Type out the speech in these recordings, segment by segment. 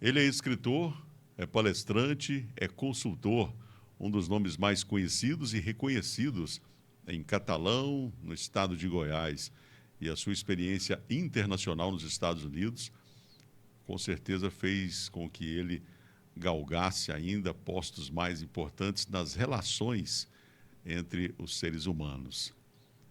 Ele é escritor, é palestrante, é consultor, um dos nomes mais conhecidos e reconhecidos em Catalão, no estado de Goiás. E a sua experiência internacional nos Estados Unidos, com certeza, fez com que ele galgasse ainda postos mais importantes nas relações entre os seres humanos.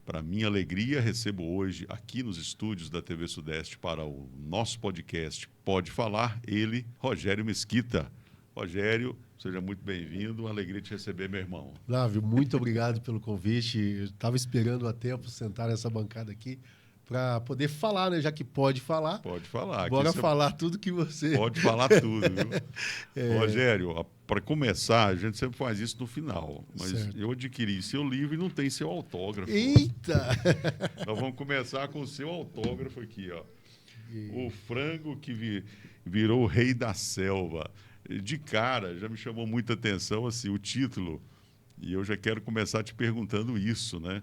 Para minha alegria, recebo hoje, aqui nos estúdios da TV Sudeste, para o nosso podcast Pode Falar, ele, Rogério Mesquita. Rogério, seja muito bem-vindo, uma alegria te receber, meu irmão. Flávio, muito obrigado pelo convite. Eu estava esperando há tempo sentar nessa bancada aqui para poder falar, né? Já que pode falar. Pode falar. Bora falar tudo que você... Pode falar tudo, viu? Rogério, para começar, a gente sempre faz isso no final, mas certo. Eu adquiri seu livro e não tem seu autógrafo. Eita! Nós vamos começar com o seu autógrafo aqui, ó. O frango que virou o rei da selva. De cara, já me chamou muita atenção assim, o título, e eu já quero começar te perguntando isso, né?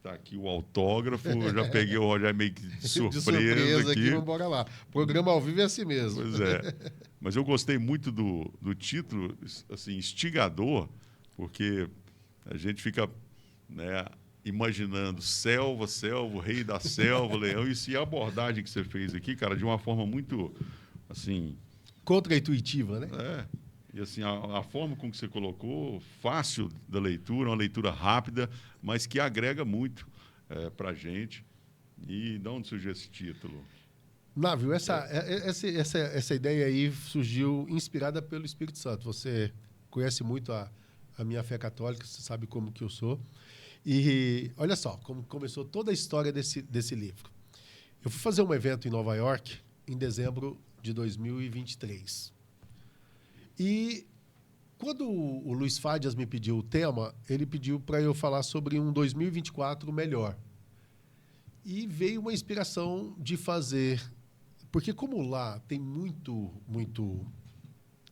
Tá aqui o autógrafo, eu já peguei o Rogério meio que de surpresa aqui. Vamos embora lá. O programa ao vivo é assim mesmo. Pois é. Mas eu gostei muito do título, assim, instigador, porque a gente fica, né, imaginando selva, o rei da selva, leão, e a abordagem que você fez aqui, cara, de uma forma muito, assim... Contra-intuitiva, né? É. E assim, a forma com que você colocou, fácil da leitura, uma leitura rápida, mas que agrega muito para a gente. E de onde surgiu esse título? Návio, essa ideia aí surgiu inspirada pelo Espírito Santo. Você conhece muito a minha fé católica, você sabe como que eu sou. E olha só, como começou toda a história desse livro. Eu fui fazer um evento em Nova York em dezembro de 2023. E quando o Luiz Fádias me pediu o tema, ele pediu para eu falar sobre um 2024 melhor. E veio uma inspiração de fazer... Porque como lá tem muito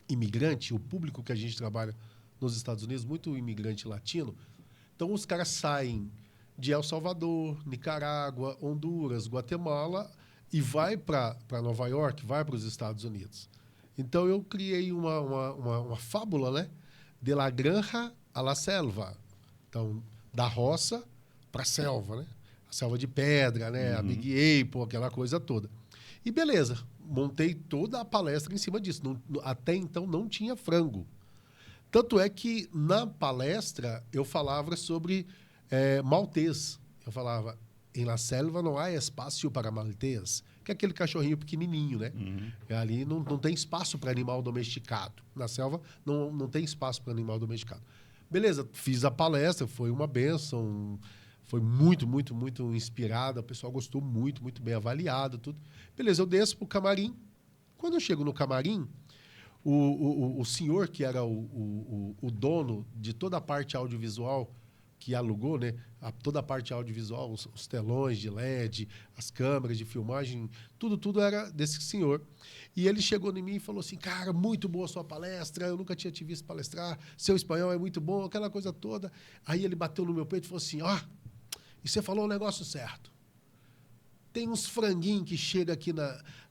imigrante, o público que a gente trabalha nos Estados Unidos, muito imigrante latino, então os caras saem de El Salvador, Nicarágua, Honduras, Guatemala e vai para Nova York, vai para os Estados Unidos. Então, eu criei uma fábula, né? De la granja a la selva. Então, da roça para a selva, né? A selva de pedra, né? A Big Apple, aquela coisa toda. E beleza, montei toda a palestra em cima disso. Até então, não tinha frango. Tanto é que, na palestra, eu falava sobre maltês. Eu falava, em la selva não há espaço para maltês, que é aquele cachorrinho pequenininho, né? Ali não tem espaço para animal domesticado. Na selva não tem espaço para animal domesticado. Beleza, fiz a palestra, foi uma bênção, foi muito inspirada, o pessoal gostou muito bem avaliado, tudo. Beleza, eu desço para o camarim. Quando eu chego no camarim, o senhor, que era o dono de toda a parte audiovisual, que alugou, né, toda a parte audiovisual, os telões de LED, as câmeras de filmagem, tudo era desse senhor. E ele chegou em mim e falou assim, cara, muito boa a sua palestra, eu nunca tinha te visto palestrar, seu espanhol é muito bom, aquela coisa toda. Aí ele bateu no meu peito e falou assim, e você falou o negócio certo. Tem uns franguinhos que chegam aqui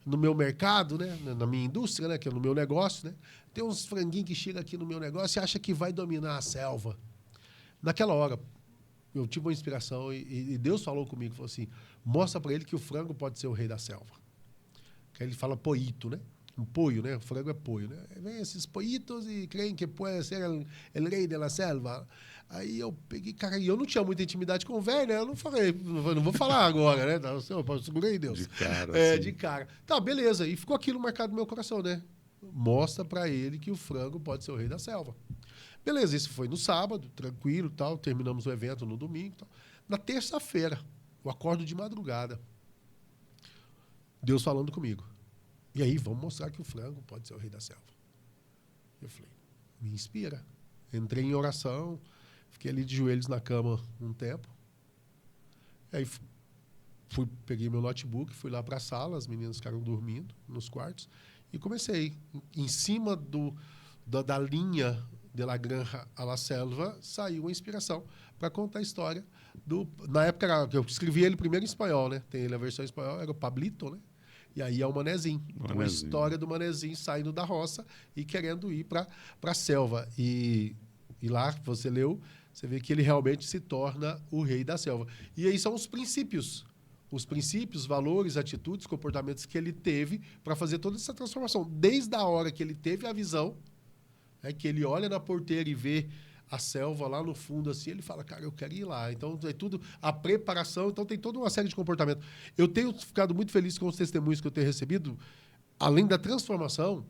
no meu mercado, né, na minha indústria, né, que é no meu negócio, né, tem uns franguinhos que chegam aqui no meu negócio e acha que vai dominar a selva. Naquela hora, eu tive uma inspiração e Deus falou comigo, falou assim, mostra para ele que o frango pode ser o rei da selva. Que ele fala poito, né? Um poio, né? O frango é poio, né? Vem esses poitos e creem que pode ser o rei da selva. Aí eu peguei, cara, e eu não tinha muita intimidade com o velho, né? Eu não falei, não vou falar agora, né? Eu segurei Deus. De cara, de cara. Tá, beleza. E ficou aquilo marcado no meu coração, né? Mostra para ele que o frango pode ser o rei da selva. Beleza, isso foi no sábado, tranquilo, tal, terminamos o evento no domingo. Tal. Na terça-feira, eu acordo de madrugada. Deus falando comigo. E aí, vamos mostrar que o frango pode ser o rei da selva. Eu falei, me inspira. Entrei em oração, fiquei ali de joelhos na cama um tempo. Aí peguei meu notebook, fui lá para a sala, as meninas ficaram dormindo nos quartos, e comecei. Em cima da linha de la granja a la selva, saiu uma inspiração para contar a história na época que eu escrevi ele primeiro em espanhol, né? Tem ele a versão em espanhol, era o Pablito, né? E aí é o Manezinho. Então, a história do Manezinho saindo da roça e querendo ir para a selva. E lá, você leu, você vê que ele realmente se torna o rei da selva. E aí são os princípios, valores, atitudes, comportamentos que ele teve para fazer toda essa transformação. Desde a hora que ele teve a visão, que ele olha na porteira e vê a selva lá no fundo, assim, ele fala, cara, eu quero ir lá. Então, é tudo a preparação, então tem toda uma série de comportamentos. Eu tenho ficado muito feliz com os testemunhos que eu tenho recebido, além da transformação.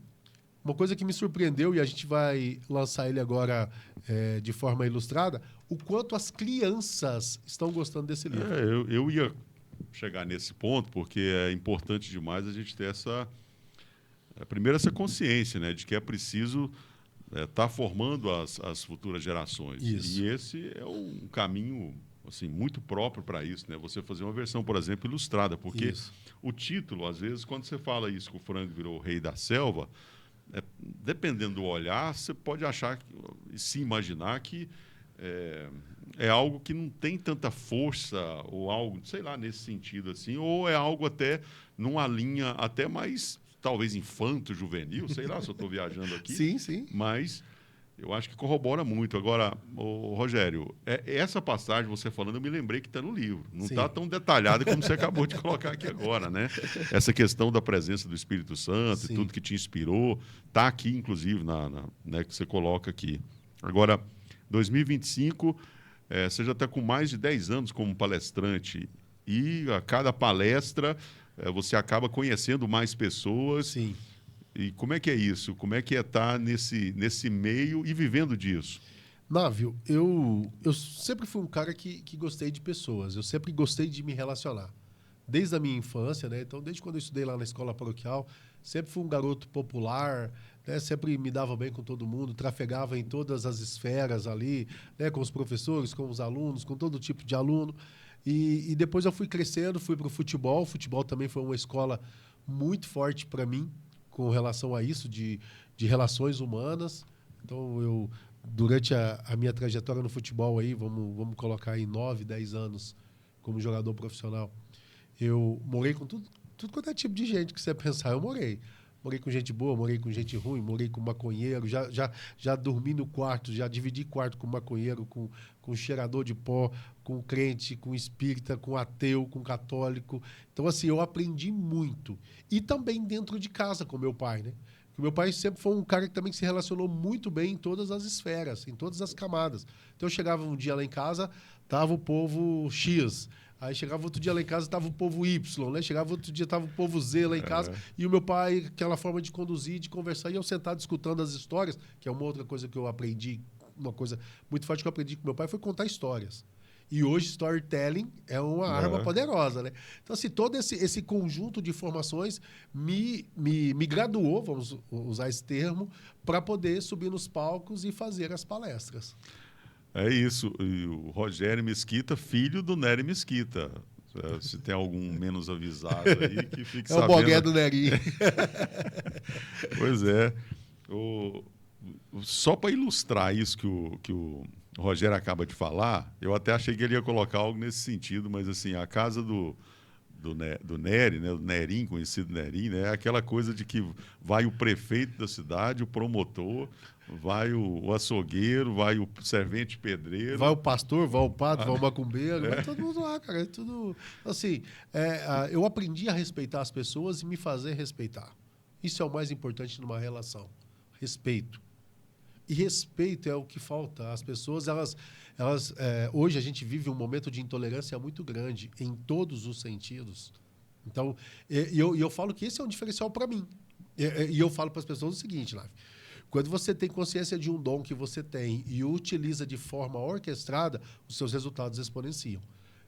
Uma coisa que me surpreendeu, e a gente vai lançar ele agora de forma ilustrada, o quanto as crianças estão gostando desse livro. Eu ia chegar nesse ponto, porque é importante demais a gente ter primeiro essa consciência, né, de que é preciso estar formando as futuras gerações. Isso. E esse é um caminho assim, muito próprio para isso, né? Você fazer uma versão, por exemplo, ilustrada, porque o título, às vezes, quando você fala isso, que o frango virou o rei da selva, dependendo do olhar, você pode achar e se imaginar que é algo que não tem tanta força, ou algo, sei lá, nesse sentido assim, ou é algo até numa linha até mais, talvez, infanto-juvenil, sei lá se eu estou viajando aqui. Sim. Mas eu acho que corrobora muito. Agora, Rogério, essa passagem, você falando, eu me lembrei que está no livro. Não está tão detalhada como você acabou de colocar aqui agora, né? Essa questão da presença do Espírito Santo e tudo que te inspirou, está aqui, inclusive, né, que você coloca aqui. Agora, 2025, você já está com mais de 10 anos como palestrante e a cada palestra você acaba conhecendo mais pessoas. Sim. E como é que é isso? Como é que é estar nesse meio e vivendo disso? Návio, eu sempre fui um cara que gostei de pessoas. Eu sempre gostei de me relacionar. Desde a minha infância, né? Então, desde quando eu estudei lá na escola paroquial, sempre fui um garoto popular, né? Sempre me dava bem com todo mundo, trafegava em todas as esferas ali, né? Com os professores, com os alunos, com todo tipo de aluno. E depois eu fui crescendo, fui para o futebol. O futebol também foi uma escola muito forte para mim, com relação a isso, de relações humanas. Então, durante a minha trajetória no futebol, aí, vamos colocar aí 9, 10 anos como jogador profissional, eu morei com tudo quanto é tipo de gente que você pensar, eu morei. Morei com gente boa, morei com gente ruim, morei com maconheiro, já dormi no quarto, já dividi quarto com maconheiro, com cheirador de pó, com crente, com espírita, com ateu, com católico. Então, assim, eu aprendi muito. E também dentro de casa com meu pai, né? Porque meu pai sempre foi um cara que também se relacionou muito bem em todas as esferas, em todas as camadas. Então, eu chegava um dia lá em casa, tava o povo X. Aí chegava outro dia lá em casa, estava o povo Y, né? Chegava outro dia, estava o povo Z lá em casa. E o meu pai, aquela forma de conduzir, de conversar, e eu sentado escutando as histórias, que é uma outra coisa que eu aprendi, uma coisa muito forte que eu aprendi com meu pai, foi contar histórias. E hoje, storytelling é uma arma poderosa, né? Então, assim, todo esse conjunto de informações me graduou, vamos usar esse termo, para poder subir nos palcos e fazer as palestras. É isso. E o Rogério Mesquita, filho do Nery Mesquita. Se tem algum menos avisado aí, que fique sabendo. É o bogué do Nery. Pois é. Só para ilustrar isso que o Rogério acaba de falar, eu até achei que ele ia colocar algo nesse sentido, mas assim, a casa do Nery, né, do Nerim, conhecido Nerim, né, é aquela coisa de que vai o prefeito da cidade, o promotor, vai o açougueiro, vai o servente pedreiro. Vai o pastor, vai o padre, vai o macumbeiro, vai todo mundo lá, cara. É tudo. Assim, eu aprendi a respeitar as pessoas e me fazer respeitar. Isso é o mais importante numa relação. Respeito. E respeito é o que falta. As pessoas, hoje a gente vive um momento de intolerância muito grande, em todos os sentidos. Então, eu falo que esse é um diferencial para mim. E eu falo para as pessoas o seguinte, Lave. Quando você tem consciência de um dom que você tem e o utiliza de forma orquestrada, os seus resultados exponenciam.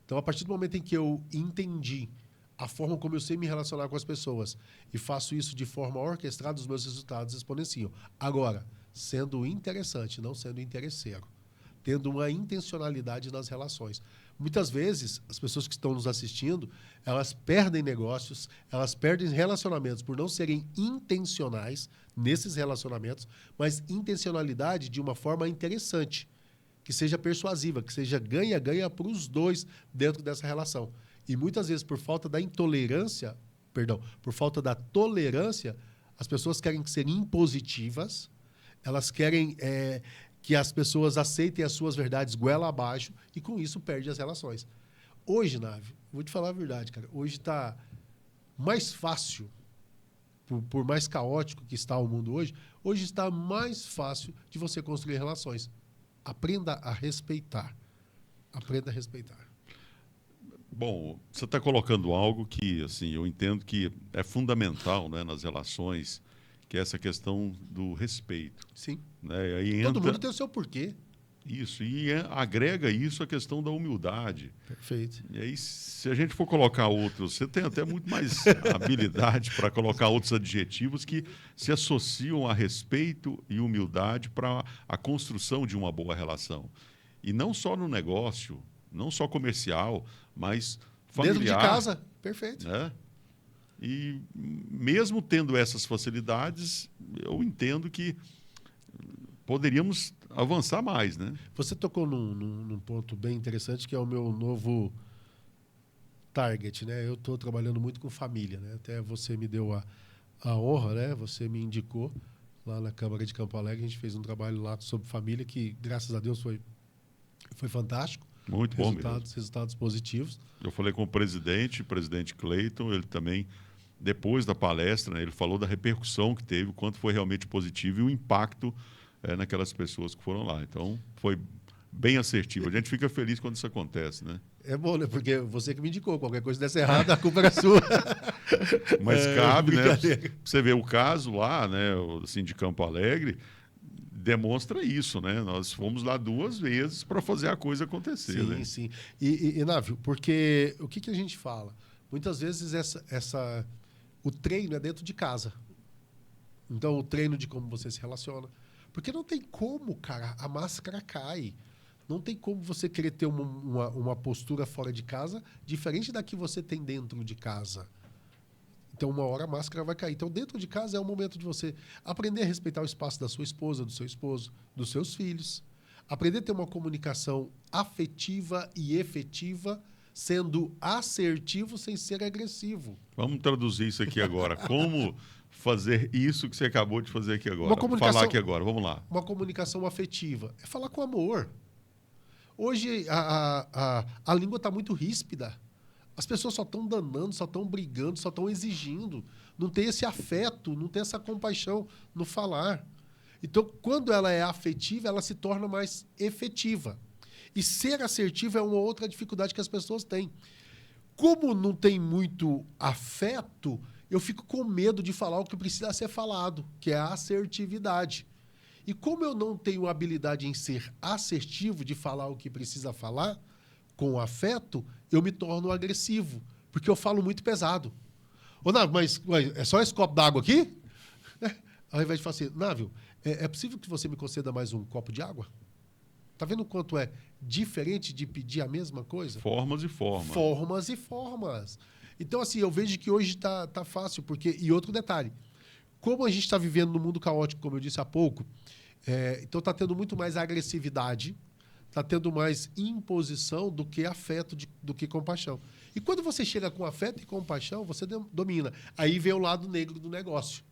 Então, a partir do momento em que eu entendi a forma como eu sei me relacionar com as pessoas e faço isso de forma orquestrada, os meus resultados exponenciam. Agora, sendo interessante, não sendo interesseiro. Tendo uma intencionalidade nas relações. Muitas vezes, as pessoas que estão nos assistindo, elas perdem negócios, elas perdem relacionamentos por não serem intencionais nesses relacionamentos, mas intencionalidade de uma forma interessante, que seja persuasiva, que seja ganha-ganha para os dois dentro dessa relação. E muitas vezes, por falta da intolerância, por falta da tolerância, as pessoas querem ser impositivas, elas querem que as pessoas aceitem as suas verdades goela abaixo e, com isso, perde as relações. Hoje, Nave, vou te falar a verdade, cara, hoje está mais fácil, por mais caótico que está o mundo hoje está mais fácil de você construir relações. Aprenda a respeitar. Aprenda a respeitar. Bom, você está colocando algo que, assim, eu entendo que é fundamental, né, nas relações, que é essa questão do respeito. Sim. Né? E aí Todo entra mundo tem o seu porquê. isso, e agrega isso a questão da humildade. Perfeito. E aí, se a gente for colocar outros, você tem até muito mais habilidade para colocar outros adjetivos que se associam a respeito e humildade para a construção de uma boa relação. E não só no negócio, não só comercial, mas familiar. Dentro de casa, perfeito. Né? E mesmo tendo essas facilidades, eu entendo que poderíamos avançar mais, né? Você tocou num ponto bem interessante, que é o meu novo target, né? Eu estou trabalhando muito com família, né? Até você me deu a honra, né? Você me indicou lá na Câmara de Campo Alegre, a gente fez um trabalho lá sobre família que, graças a Deus, foi fantástico. Muito bom mesmo. Resultados positivos. Eu falei com o presidente Cleiton, ele também, depois da palestra, né, ele falou da repercussão que teve, o quanto foi realmente positivo e o impacto naquelas pessoas que foram lá. Então, foi bem assertivo. A gente fica feliz quando isso acontece, né? É bom, né? Porque você que me indicou. Qualquer coisa desse errado, a culpa era sua. Mas cabe, né? Você vê o caso lá, né? Assim, de Campo Alegre, demonstra isso, né? Nós fomos lá 2 vezes para fazer a coisa acontecer. Sim, né? sim. E Návio, porque o que a gente fala? Muitas vezes o treino é dentro de casa. Então, o treino de como você se relaciona. Porque não tem como, cara, a máscara cai. Não tem como você querer ter uma postura fora de casa diferente da que você tem dentro de casa. Então, uma hora a máscara vai cair. Então, dentro de casa é o momento de você aprender a respeitar o espaço da sua esposa, do seu esposo, dos seus filhos. Aprender a ter uma comunicação afetiva e efetiva, sendo assertivo sem ser agressivo. Vamos traduzir isso aqui agora. Como fazer isso que você acabou de fazer aqui agora? Falar aqui agora, vamos lá. Uma comunicação afetiva é falar com amor. Hoje a língua está muito ríspida. As pessoas só estão danando, só estão brigando, só estão exigindo. Não tem esse afeto, não tem essa compaixão no falar. Então, quando ela é afetiva, ela se torna mais efetiva. E ser assertivo é uma outra dificuldade que as pessoas têm. Como não tem muito afeto, eu fico com medo de falar o que precisa ser falado, que é a assertividade. E como eu não tenho habilidade em ser assertivo, de falar o que precisa falar, com afeto, eu me torno agressivo, porque eu falo muito pesado. Ô, Návio, mas é só esse copo d'água aqui? Ao invés de falar assim, Návio, é possível que você me conceda mais um copo de água? Tá vendo o quanto é diferente de pedir a mesma coisa? Formas e formas. Formas e formas. Então, assim, eu vejo que hoje tá fácil, porque... E outro detalhe, como a gente está vivendo no mundo caótico, como eu disse há pouco, então está tendo muito mais agressividade, está tendo mais imposição do que afeto, do que compaixão. E quando você chega com afeto e compaixão, você domina. Aí vem o lado negro do negócio.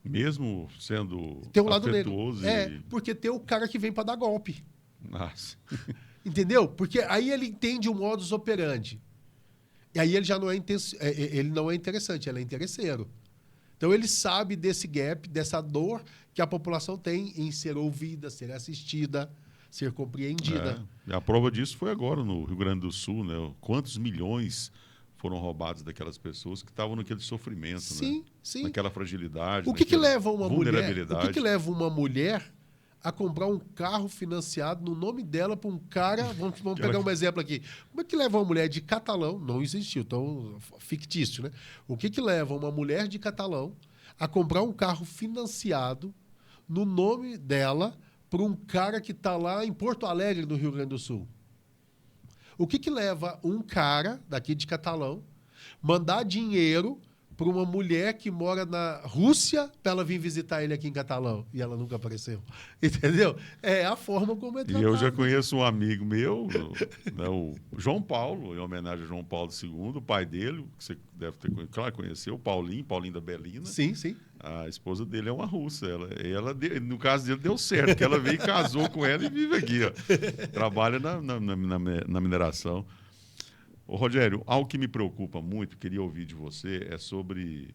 Mesmo sendo tem um lado afetuoso negro. Porque tem o cara que vem para dar golpe. Nossa. Entendeu? Porque aí ele entende o modus operandi. E aí ele já não ele não é interessante, ele é interesseiro. Então ele sabe desse gap, dessa dor que a população tem em ser ouvida, ser assistida, ser compreendida. E a prova disso foi agora no Rio Grande do Sul, né? Quantos milhões foram roubados daquelas pessoas que estavam naquele sofrimento, sim, né? Sim. Naquela fragilidade, O que leva uma vulnerabilidade. mulher? O que leva uma mulher a comprar um carro financiado no nome dela para um cara... Vamos pegar um exemplo aqui. Como é que leva uma mulher de Catalão? Não existiu, então fictício, né? O que leva uma mulher de Catalão a comprar um carro financiado no nome dela para um cara que está lá em Porto Alegre, no Rio Grande do Sul? O que leva um cara daqui de Catalão mandar dinheiro para uma mulher que mora na Rússia para ela vir visitar ele aqui em Catalão. E ela nunca apareceu. Entendeu? É a forma como é E tratado. eu já conheço um amigo meu, né, o João Paulo, em homenagem a João Paulo II, o pai dele, que você deve ter conheceu, Paulinho da Belina. Sim, sim. A esposa dele é uma russa. No caso dele, deu certo, porque ela veio e casou com ela e vive aqui. Ó. Trabalha na mineração. Ô, Rogério, algo que me preocupa muito, queria ouvir de você, é sobre...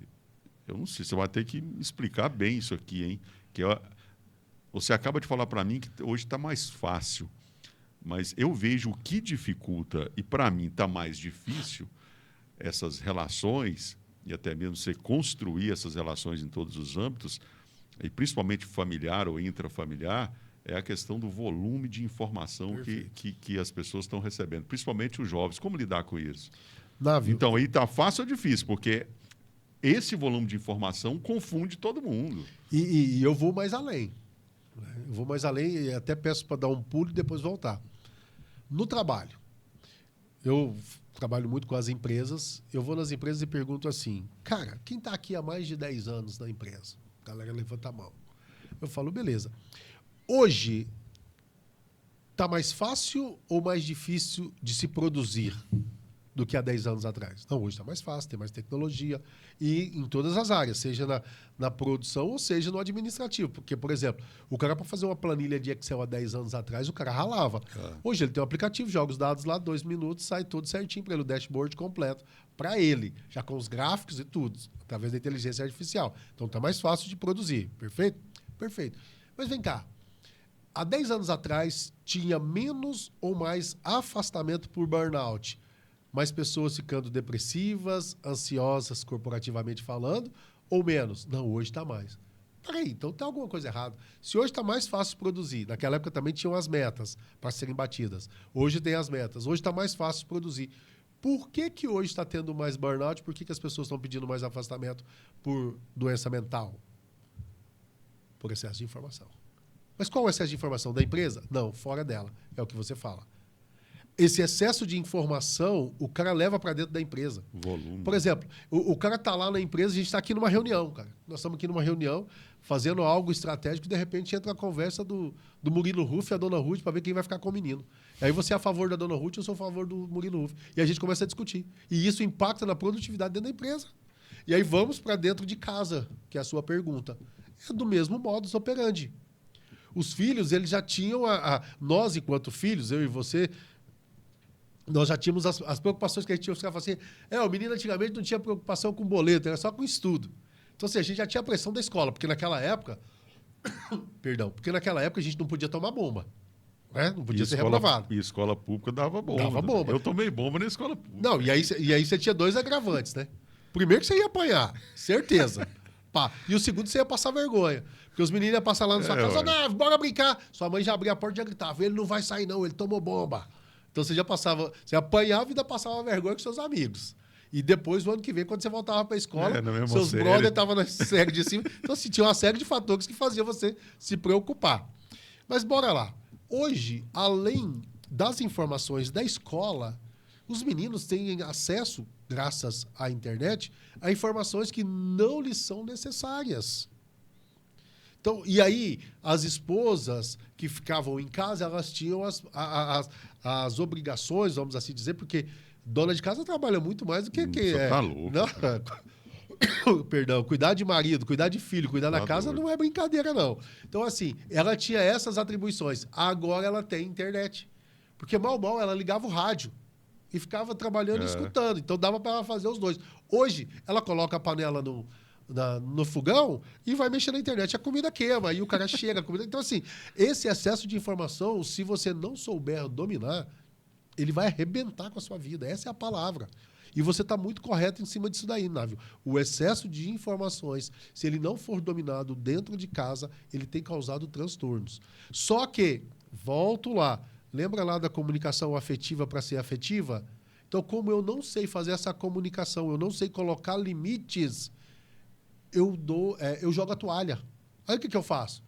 Eu não sei, você vai ter que explicar bem isso aqui, hein? Você acaba de falar para mim que hoje está mais fácil, mas eu vejo o que dificulta, e para mim está mais difícil, essas relações, e até mesmo você construir essas relações em todos os âmbitos, e principalmente familiar ou intrafamiliar, é a questão do volume de informação que as pessoas estão recebendo, principalmente os jovens. Como lidar com isso? Návio. Então, aí está fácil ou difícil? Porque esse volume de informação confunde todo mundo. E eu vou mais além. Eu vou mais além e até peço para dar um pulo e depois voltar. No trabalho, eu trabalho muito com as empresas, eu vou nas empresas e pergunto assim, cara, quem está aqui há mais de 10 anos na empresa? A galera levanta a mão. Eu falo, beleza. Hoje, está mais fácil ou mais difícil de se produzir do que há 10 anos atrás? Não, hoje está mais fácil, tem mais tecnologia e em todas as áreas, seja na produção ou seja no administrativo. Porque, por exemplo, o cara para fazer uma planilha de Excel há 10 anos atrás, o cara ralava. Hoje ele tem um aplicativo, joga os dados lá, 2 minutos, sai tudo certinho para ele, o dashboard completo para ele, já com os gráficos e tudo, através da inteligência artificial. Então está mais fácil de produzir, perfeito? Perfeito. Mas vem cá, há 10 anos atrás tinha menos ou mais afastamento por burnout, mais pessoas ficando depressivas, ansiosas corporativamente falando, ou menos? Não, hoje está mais. Peraí, então tem alguma coisa errada. Se hoje está mais fácil produzir, naquela época também tinham as metas para serem batidas. Hoje tem as metas, hoje está mais fácil produzir. Por que hoje está tendo mais burnout? Por que as pessoas estão pedindo mais afastamento por doença mental? Por excesso de informação. Mas qual é o excesso de informação? Da empresa? Não, fora dela. É o que você fala. Esse excesso de informação, o cara leva para dentro da empresa. Volume. Por exemplo, o cara está lá na empresa, a gente está aqui numa reunião, cara. Nós estamos aqui numa reunião, fazendo algo estratégico, e de repente entra a conversa do Murilo Ruff e a dona Ruth para ver quem vai ficar com o menino. Aí você é a favor da dona Ruth, eu sou a favor do Murilo Ruff. E a gente começa a discutir. E isso impacta na produtividade dentro da empresa. E aí vamos para dentro de casa, que é a sua pergunta. É do mesmo modus operandi. Os filhos, eles já tinham nós, enquanto filhos, eu e você, nós já tínhamos as preocupações que a gente tinha. Os caras falavam assim, o menino antigamente não tinha preocupação com boleto, era só com estudo. Então, assim, a gente já tinha a pressão da escola, porque naquela época, porque naquela época a gente não podia tomar bomba. Né? Não podia ser reprovado. E escola pública dava bomba. Dava bomba. Eu tomei bomba na escola pública. Não, e aí você tinha 2 agravantes, né? Primeiro que você ia apanhar, certeza. Pá. E o segundo você ia passar vergonha. Porque os meninos iam passar lá na sua casa, não, bora brincar. Sua mãe já abria a porta e já gritava, ele não vai sair não, ele tomou bomba. Então você já passava, você apanhava e ainda passava vergonha com seus amigos. E depois, no ano que vem, quando você voltava para a escola, seus brothers estavam na série de cima. Então, assim, tinha uma série de fatores que faziam você se preocupar. Mas bora lá. Hoje, além das informações da escola, os meninos têm acesso, graças à internet, a informações que não lhes são necessárias. Então, e aí, as esposas que ficavam em casa, elas tinham as obrigações, vamos assim dizer, porque dona de casa trabalha muito mais do que... Você tá louco. Não, perdão, cuidar de marido, cuidar de filho, cuidar da casa não é brincadeira, não. Então, assim, ela tinha essas atribuições. Agora ela tem internet. Porque mal ela ligava o rádio e ficava trabalhando e escutando. Então, dava para ela fazer os dois. Hoje, ela coloca a panela no fogão e vai mexer na internet. A comida queima, aí o cara chega. A comida... Então, assim, esse excesso de informação, se você não souber dominar, ele vai arrebentar com a sua vida. Essa é a palavra. E você está muito correto em cima disso daí, Návio. O excesso de informações, se ele não for dominado dentro de casa, ele tem causado transtornos. Só que, volto lá, lembra lá da comunicação afetiva para ser afetiva? Então, como eu não sei fazer essa comunicação, eu não sei colocar limites, eu jogo a toalha. Aí o que eu faço?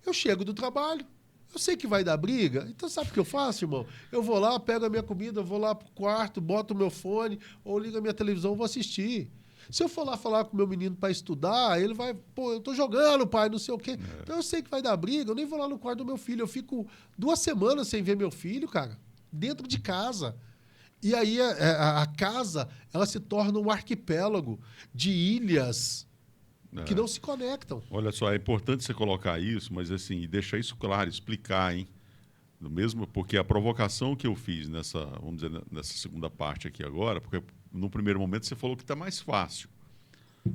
Eu chego do trabalho, eu sei que vai dar briga, então sabe o que eu faço, irmão? Eu vou lá, pego a minha comida, vou lá pro quarto, boto o meu fone, ou ligo a minha televisão, vou assistir. Se eu for lá falar com o meu menino para estudar, ele vai, pô, eu tô jogando, pai, não sei o quê. Então eu sei que vai dar briga, eu nem vou lá no quarto do meu filho. Eu fico 2 semanas sem ver meu filho, cara, dentro de casa. E aí a casa, ela se torna um arquipélago de ilhas que não se conectam. Olha só, é importante você colocar isso, mas assim, e deixar isso claro, explicar, hein? Do mesmo, porque a provocação que eu fiz nessa, vamos dizer, nessa segunda parte aqui agora, porque no primeiro momento você falou que está mais fácil.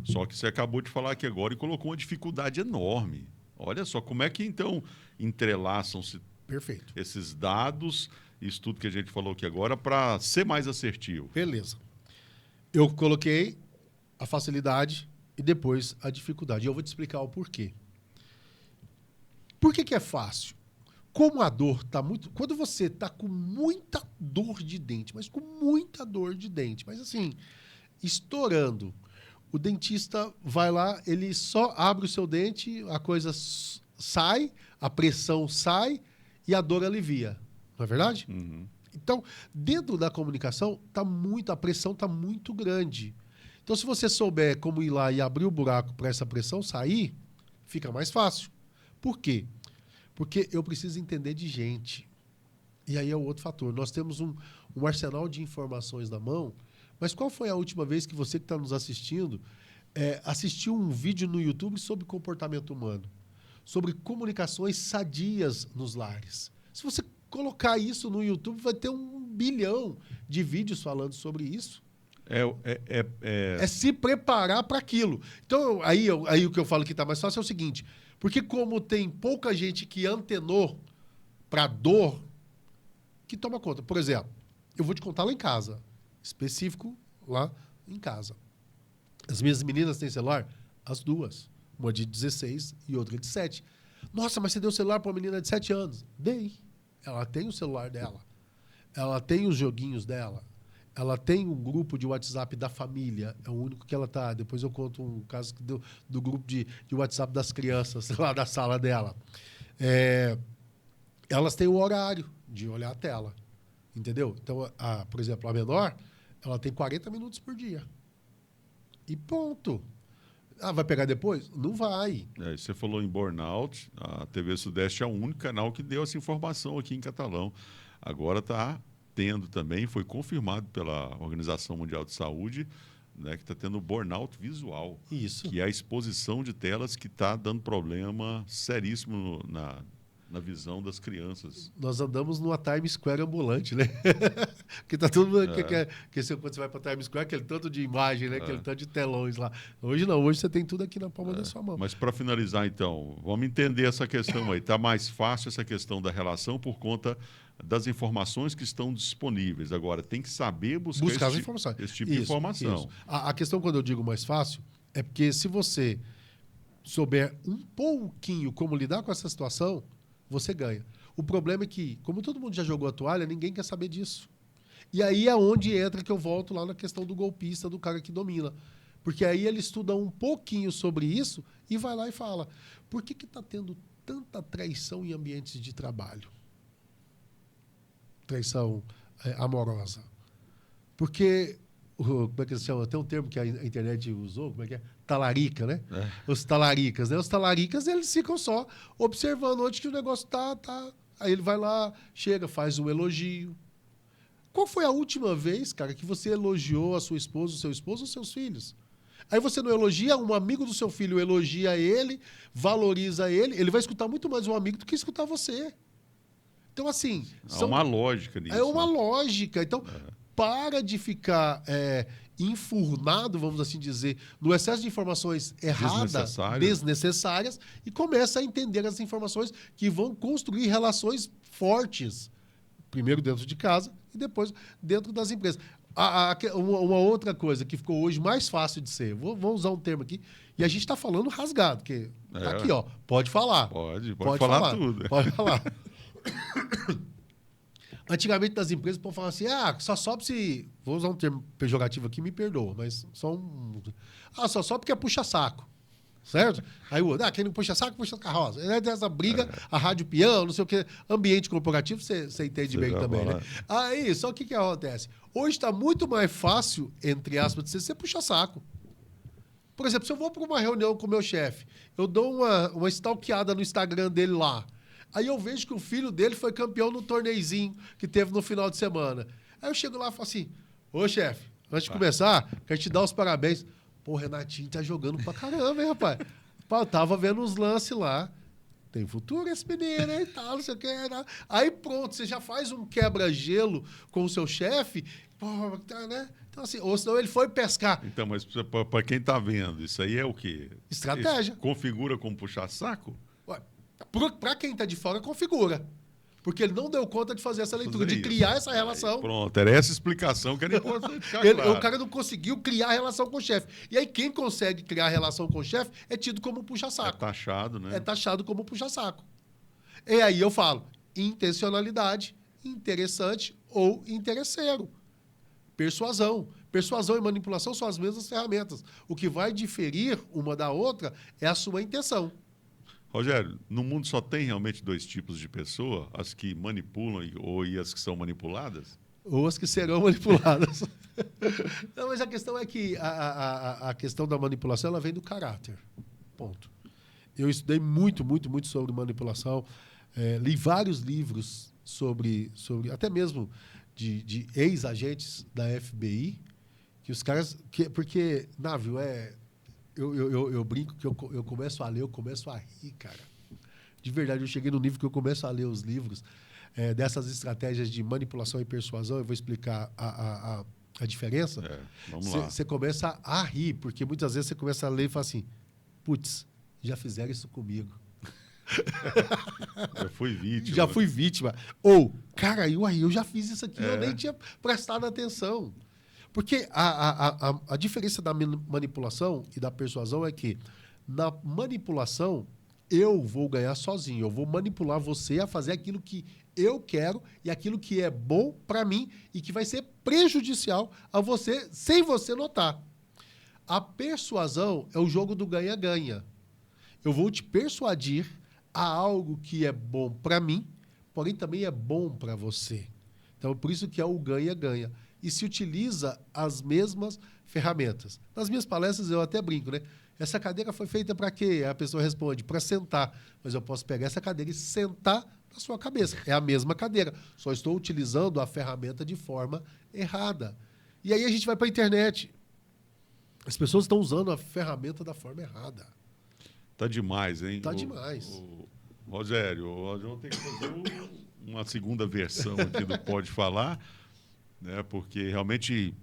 Só que você acabou de falar aqui agora e colocou uma dificuldade enorme. Olha só, como é que então entrelaçam-se Perfeito. esses dados, isso tudo que a gente falou aqui agora, para ser mais assertivo? Beleza. Eu coloquei a facilidade e depois a dificuldade. E eu vou te explicar o porquê. Por que é fácil? Como a dor está muito... Quando você está com muita dor de dente, mas com muita dor de dente, mas assim, estourando, o dentista vai lá, ele só abre o seu dente, a coisa sai, a pressão sai e a dor alivia. Não é verdade? Uhum. Então, dentro da comunicação, a pressão está muito grande. Então, se você souber como ir lá e abrir o buraco para essa pressão sair, fica mais fácil. Por quê? Porque eu preciso entender de gente. E aí é o outro fator. Nós temos um arsenal de informações na mão, mas qual foi a última vez que você que está nos assistindo assistiu um vídeo no YouTube sobre comportamento humano? Sobre comunicações sadias nos lares. Se você colocar isso no YouTube, vai ter 1 bilhão de vídeos falando sobre isso. É se preparar para aquilo. Então, aí o que eu falo que está mais fácil é o seguinte, porque como tem pouca gente que antenou para dor, que toma conta. Por exemplo, eu vou te contar lá em casa, específico lá em casa. As minhas meninas têm celular? As 2. Uma de 16 e outra de 7. Nossa, mas você deu o celular para uma menina de 7 anos? Dei. Ela tem o celular dela. Ela tem os joguinhos dela. Ela tem um grupo de WhatsApp da família. É o único que ela tá. Depois eu conto um caso do grupo de WhatsApp das crianças lá da sala dela. Elas têm o horário de olhar a tela. Entendeu? Então, por exemplo, a menor, ela tem 40 minutos por dia. E ponto. Vai pegar depois? Não vai. Você falou em burnout, a TV Sudeste é o único canal que deu essa informação aqui em Catalão. Agora está tendo também, foi confirmado pela Organização Mundial de Saúde, né, que está tendo burnout visual. Isso. Que é a exposição de telas que está dando problema seríssimo na visão das crianças. Nós andamos numa Times Square ambulante, né? Porque tá todo mundo quando você vai para Times Square, aquele tanto de imagem, né? Aquele tanto de telões lá. Hoje não, hoje você tem tudo aqui na palma da sua mão. Mas para finalizar, então, vamos entender essa questão aí. Está mais fácil essa questão da relação por conta das informações que estão disponíveis. Agora, tem que saber buscar esse tipo de informação. Isso. A questão, quando eu digo mais fácil, é porque se você souber um pouquinho como lidar com essa situação, você ganha. O problema é que, como todo mundo já jogou a toalha, ninguém quer saber disso. E aí é onde entra que eu volto lá na questão do golpista, do cara que domina. Porque aí ele estuda um pouquinho sobre isso e vai lá e fala: por que está tendo tanta traição em ambientes de trabalho? Traição amorosa. Porque, como é que se chama? Tem um termo que a internet usou, como é que é? Talarica, né? Os talaricas, né? Os talaricas, eles ficam só observando onde que o negócio tá. Aí ele vai lá, chega, faz um elogio. Qual foi a última vez, cara, que você elogiou a sua esposa, o seu esposo ou seus filhos? Aí você não elogia, um amigo do seu filho elogia ele, valoriza ele vai escutar muito mais um amigo do que escutar você. Então, assim... Há uma lógica nisso. É uma lógica. Então, para de ficar enfurnado, vamos assim dizer, no excesso de informações erradas, desnecessárias, e começa a entender as informações que vão construir relações fortes. Primeiro dentro de casa e depois dentro das empresas. Uma outra coisa que ficou hoje mais fácil de ser, vou usar um termo aqui, e a gente está falando rasgado, porque tá aqui, ó, pode falar. Pode falar tudo. Pode falar. Antigamente nas empresas o povo falava assim, só sobe se... Vou usar um termo pejorativo aqui, me perdoa, mas só só sobe porque é puxa-saco. Certo? Aí o outro, quem não puxa saco, puxa carroça. Essa briga, a rádio peão, não sei o que, ambiente corporativo, você entende bem também, né? Aí, só o que acontece? Hoje está muito mais fácil, entre aspas, de você puxar saco. Por exemplo, se eu vou para uma reunião com o meu chefe, eu dou uma stalkeada no Instagram dele lá. Aí eu vejo que o filho dele foi campeão no torneizinho que teve no final de semana. Aí eu chego lá e falo assim, ô chefe, antes de começar, quero te dar os parabéns. Pô, Renatinho tá jogando pra caramba, hein, rapaz? Pô, eu tava vendo uns lances lá. Tem futuro esse menino, hein, tal, não sei o que. Né? Aí pronto, você já faz um quebra-gelo com o seu chefe, pô, tá, né? Então assim, ou senão ele foi pescar. Então, mas para quem está vendo, isso aí é o quê? Estratégia. Isso configura como puxar-saco? Para quem está de fora, configura. Porque ele não deu conta de fazer essa leitura, de criar essa relação. Aí, pronto, era essa explicação que era importante ficar claro. O cara não conseguiu criar a relação com o chefe. E aí quem consegue criar a relação com o chefe é tido como puxa-saco. É taxado, né? É taxado como puxa-saco. E aí eu falo, intencionalidade, interessante ou interesseiro. Persuasão. Persuasão e manipulação são as mesmas ferramentas. O que vai diferir uma da outra é a sua intenção. Rogério, no mundo só tem realmente dois tipos de pessoa, as que manipulam e as que são manipuladas? Ou as que serão manipuladas. Não, mas a questão é que a questão da manipulação ela vem do caráter. Ponto. Eu estudei muito sobre manipulação, li vários livros sobre até mesmo de ex-agentes da FBI, que os caras... porque, Návio, eu brinco que eu começo a ler, eu começo a rir, cara. De verdade, eu cheguei no nível que eu começo a ler os livros dessas estratégias de manipulação e persuasão. Eu vou explicar a diferença. Vamos lá. Você começa a rir, porque muitas vezes você começa a ler e fala assim, putz, já fizeram isso comigo. Já fui vítima. Já fui vítima. Ou, cara, eu já fiz isso aqui, eu nem tinha prestado atenção. Porque a diferença da manipulação e da persuasão é que na manipulação eu vou ganhar sozinho. Eu vou manipular você a fazer aquilo que eu quero e aquilo que é bom para mim e que vai ser prejudicial a você sem você notar. A persuasão é o jogo do ganha-ganha. Eu vou te persuadir a algo que é bom para mim, porém também é bom para você. Então, por isso que é o ganha-ganha. E se utiliza as mesmas ferramentas. Nas minhas palestras eu até brinco, né? Essa cadeira foi feita para quê? A pessoa responde, para sentar. Mas eu posso pegar essa cadeira e sentar na sua cabeça. É a mesma cadeira. Só estou utilizando a ferramenta de forma errada. E aí a gente vai para a internet. As pessoas estão usando a ferramenta da forma errada. Tá demais, hein? Tá demais. Rogério, vamos ter que fazer uma segunda versão aqui do Pode Falar, né? Porque realmente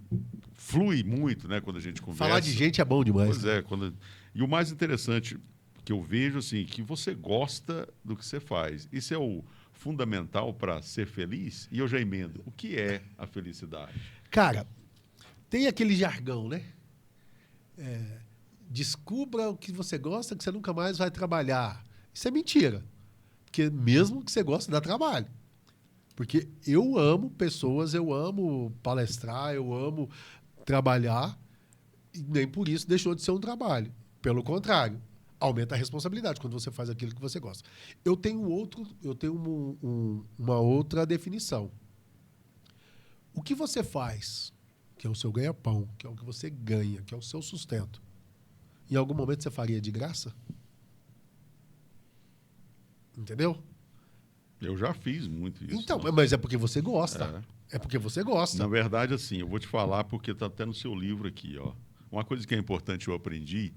flui muito, né, quando a gente conversa. Falar de gente é bom demais. Pois é. E o mais interessante que eu vejo, assim, que você gosta do que você faz. Isso é o fundamental para ser feliz? E eu já emendo. O que é a felicidade? Cara, tem aquele jargão, né? Descubra o que você gosta, que você nunca mais vai trabalhar. Isso é mentira. Porque mesmo que você goste, dá trabalho. Porque eu amo pessoas, eu amo palestrar, eu amo trabalhar, e nem por isso deixou de ser um trabalho. Pelo contrário, aumenta a responsabilidade quando você faz aquilo que você gosta. Eu tenho uma outra definição. O que você faz, que é o seu ganha-pão, que é o que você ganha, que é o seu sustento, em algum momento você faria de graça? Entendeu? Eu já fiz muito isso. Então, mas é porque você gosta. É porque você gosta. Na verdade, assim, eu vou te falar porque está até no seu livro aqui, ó. Uma coisa que é importante, eu aprendi,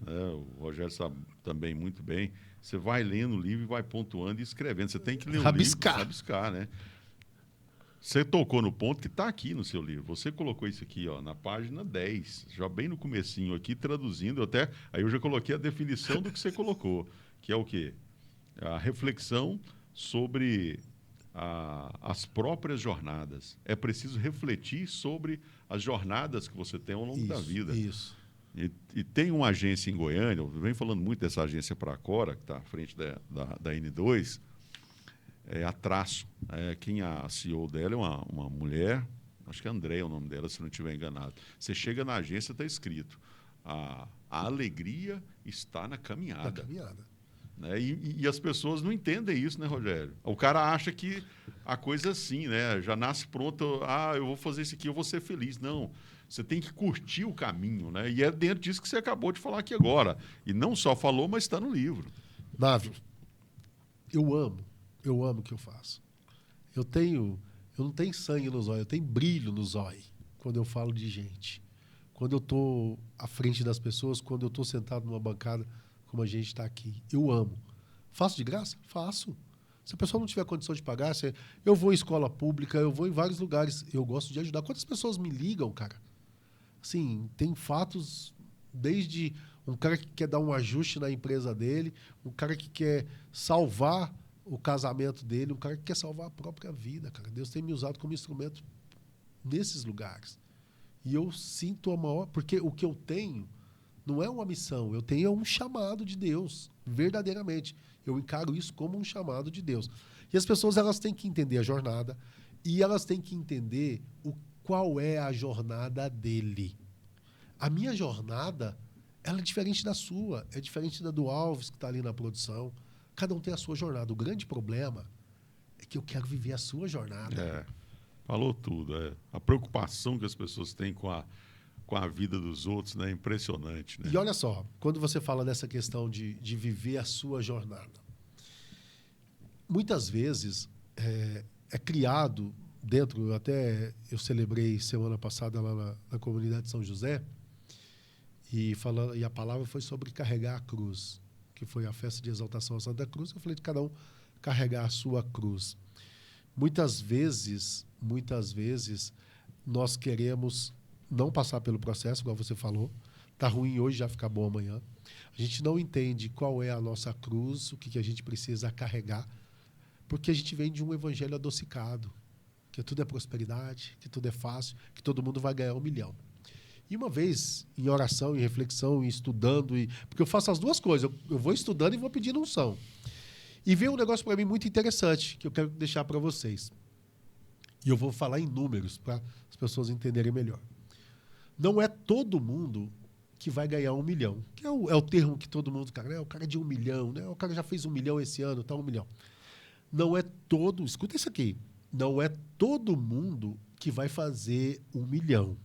né, o Rogério sabe também muito bem, você vai lendo o livro e vai pontuando e escrevendo. Você tem que ler o livro, rabiscar, né? Você tocou no ponto que está aqui no seu livro. Você colocou isso aqui, ó, na página 10, já bem no comecinho aqui, traduzindo até... Aí eu já coloquei a definição do que você colocou, que é o quê? A reflexão sobre as próprias jornadas. É preciso refletir sobre as jornadas que você tem ao longo da vida. Isso. E tem uma agência em Goiânia, eu venho falando muito dessa agência Pracora, que está à frente da N2, a Traço. Quem a CEO dela é uma mulher, acho que é André é o nome dela, se não estiver enganado. Você chega na agência, está escrito, a alegria está na caminhada. Na caminhada. Né? E as pessoas não entendem isso, né, Rogério? O cara acha que a coisa é assim, né? Já nasce pronto, eu vou fazer isso aqui, eu vou ser feliz. Não. Você tem que curtir o caminho, né? E é dentro disso que você acabou de falar aqui agora. E não só falou, mas está no livro. Návio, eu amo o que eu faço. Eu não tenho sangue nos olhos, eu tenho brilho nos olhos quando eu falo de gente. Quando eu estou à frente das pessoas, quando eu estou sentado numa bancada como a gente está aqui. Eu amo. Faço de graça? Faço. Se a pessoa não tiver condição de pagar, eu vou em escola pública, eu vou em vários lugares. Eu gosto de ajudar. Quantas pessoas me ligam, cara? Assim, tem fatos desde um cara que quer dar um ajuste na empresa dele, um cara que quer salvar o casamento dele, um cara que quer salvar a própria vida, cara. Deus tem me usado como instrumento nesses lugares. E eu sinto a maior... Porque o que eu tenho não é uma missão, eu tenho um chamado de Deus, verdadeiramente. Eu encaro isso como um chamado de Deus. E as pessoas, elas têm que entender a jornada e elas têm que entender qual é a jornada dele. A minha jornada, ela é diferente da sua, é diferente da do Alves, que está ali na produção. Cada um tem a sua jornada. O grande problema é que eu quero viver a sua jornada. Falou tudo. A preocupação que as pessoas têm com a vida dos outros, né? É impressionante. Né? E olha só, quando você fala dessa questão de viver a sua jornada, muitas vezes é criado dentro, eu celebrei semana passada lá na comunidade de São José, e a palavra foi sobre carregar a cruz, que foi a festa de exaltação à Santa Cruz. Eu falei de cada um carregar a sua cruz. Muitas vezes, nós queremos não passar pelo processo, igual você falou. Está ruim hoje, já fica bom amanhã. A gente não entende qual é a nossa cruz, o que a gente precisa carregar, porque a gente vem de um evangelho adocicado, que tudo é prosperidade, que tudo é fácil, que todo mundo vai ganhar 1 milhão. E uma vez, em oração, em reflexão, em estudando, porque eu faço as duas coisas, eu vou estudando e vou pedindo unção. E veio um negócio para mim muito interessante, que eu quero deixar para vocês. E eu vou falar em números, para as pessoas entenderem melhor. Não é todo mundo que vai ganhar 1 milhão, que é o termo que todo mundo, cara, o cara é de 1 milhão, né? O cara já fez 1 milhão esse ano, tá 1 milhão. Não é todo, escuta isso aqui, não é todo mundo que vai fazer 1 milhão.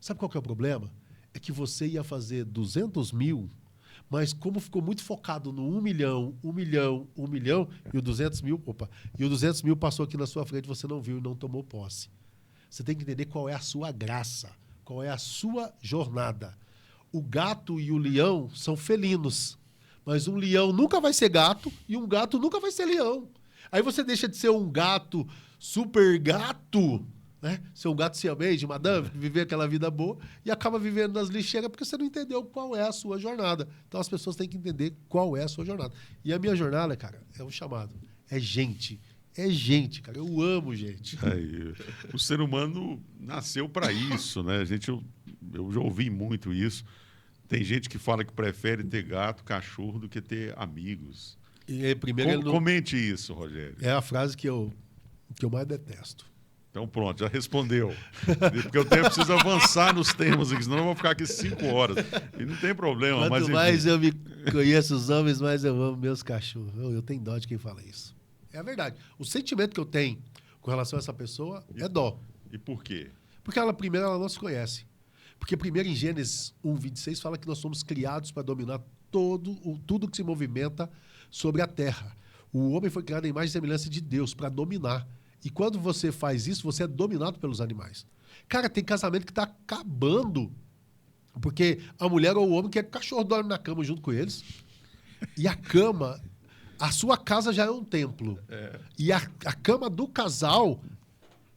Sabe qual que é o problema? É que você ia fazer 200 mil, mas como ficou muito focado no 1 milhão, 1 milhão, 1 milhão, e o 200 mil passou aqui na sua frente, você não viu e não tomou posse. Você tem que entender qual é a sua graça, qual é a sua jornada. O gato e o leão são felinos, mas um leão nunca vai ser gato e um gato nunca vai ser leão. Aí você deixa de ser um gato super gato, né? Ser um gato siamês de madame, viver aquela vida boa, e acaba vivendo nas lixeiras porque você não entendeu qual é a sua jornada. Então as pessoas têm que entender qual é a sua jornada. E a minha jornada, cara, é um chamado. É gente. É gente, cara. Eu amo gente. O ser humano nasceu para isso, né? Eu já ouvi muito isso. Tem gente que fala que prefere ter gato, cachorro, do que ter amigos. E primeiro Comente isso, Rogério. É a frase que eu mais detesto. Então pronto, já respondeu. Porque eu preciso avançar nos temas aqui, senão eu vou ficar aqui 5 horas. E não tem problema. Quanto mais eu me conheço os homens, mais eu amo meus cachorros. Eu tenho dó de quem fala isso. É a verdade. O sentimento que eu tenho com relação a essa pessoa é dó. E por quê? Porque ela não se conhece. Porque primeiro em Gênesis 1:26 fala que nós somos criados para dominar tudo que se movimenta sobre a terra. O homem foi criado em imagem e semelhança de Deus para dominar. E quando você faz isso, você é dominado pelos animais. Cara, tem casamento que está acabando porque a mulher ou o homem quer que o cachorro dorme na cama junto com eles. E a cama, a sua casa já é um templo. E a cama do casal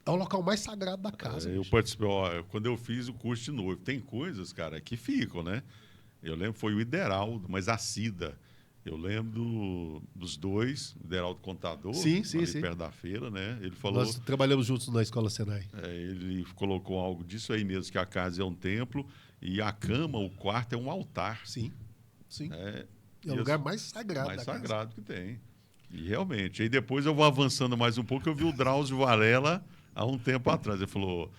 é o local mais sagrado da casa. Eu participei, quando eu fiz o curso de noivo, tem coisas, cara, que ficam, né? Eu lembro, foi o Ideraldo, mas a Cida. Eu lembro dos dois, o Ideraldo Contador, sim. perto da feira, né? Ele falou... Nós trabalhamos juntos na Escola Senai. Ele colocou algo disso aí mesmo, que a casa é um templo e a cama, o quarto, é um altar. Sim. É o lugar mais sagrado da casa. Mais sagrado que tem. E realmente. Aí depois eu vou avançando mais um pouco, eu vi o Drauzio Varela há um tempo atrás. Ele falou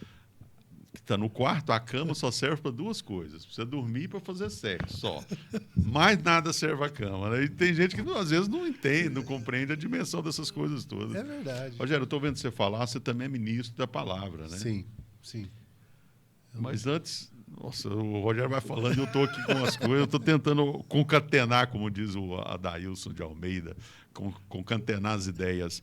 que está no quarto, a cama só serve para 2 coisas. Para você dormir e para fazer sexo, só. Mais nada serve a cama. Né? E tem gente que às vezes não entende, não compreende a dimensão dessas coisas todas. É verdade. Rogério, eu estou vendo você falar, você também é ministro da palavra, né? Sim. Mas antes, nossa, o Rogério vai falando e eu estou aqui com as coisas, eu estou tentando concatenar, como diz o Adailson de Almeida, concatenar as ideias.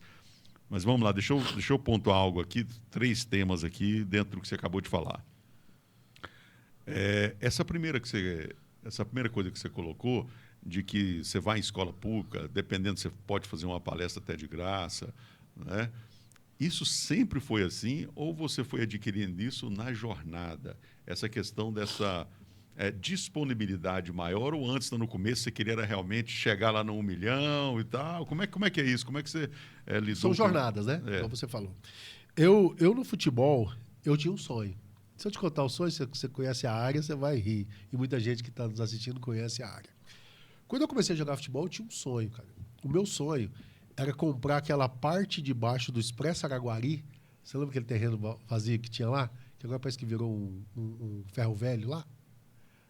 Mas vamos lá, deixa eu pontuar algo aqui, 3 temas aqui dentro do que você acabou de falar. Essa primeira coisa que você colocou, de que você vai em escola pública, dependendo, você pode fazer uma palestra até de graça, né? Isso sempre foi assim ou você foi adquirindo isso na jornada? Essa questão dessa disponibilidade maior ou antes, no começo, você queria realmente chegar lá no 1 milhão e tal? Como é que é isso? Como é que você lidou São jornadas, né? Como você falou. Eu no futebol, eu tinha um sonho. Se eu te contar o sonho, você conhece a área, você vai rir. E muita gente que está nos assistindo conhece a área. Quando eu comecei a jogar futebol, eu tinha um sonho, cara. O meu sonho era comprar aquela parte de baixo do Expresso Araguari. Você lembra aquele terreno vazio que tinha lá? Que agora parece que virou um ferro velho lá?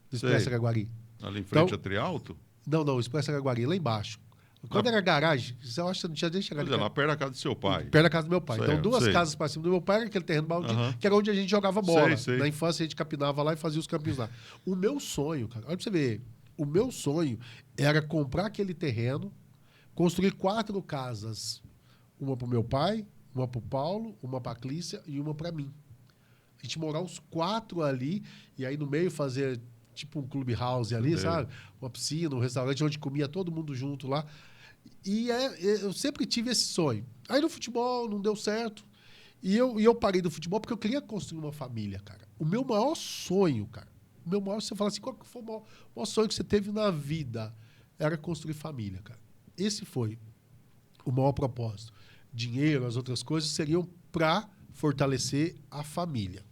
Do Expresso Araguari. Ali em frente a Trialto? Não, o Expresso Araguari, lá embaixo. Quando era garagem, você acha que não tinha nem chegado. Lá perto da casa do seu pai. Perto da casa do meu pai. Então, 2 casas para cima do meu pai, era aquele terreno baldio, que era onde a gente jogava bola. Na infância, a gente capinava lá e fazia os campinhos lá. O meu sonho, cara, olha pra você ver, o meu sonho era comprar aquele terreno, construir 4 casas. Uma pro meu pai, uma pro Paulo, uma pra Clícia e uma pra mim. A gente morar os 4 ali, e aí no meio fazer tipo um clubhouse ali, sabe? Uma piscina, um restaurante onde comia todo mundo junto lá. E eu sempre tive esse sonho. Aí no futebol não deu certo. E eu parei do futebol porque eu queria construir uma família, cara. O meu maior sonho, cara. Você fala assim, qual que foi o maior sonho que você teve na vida? Era construir família, cara. Esse foi o maior propósito. Dinheiro, as outras coisas seriam para fortalecer a família.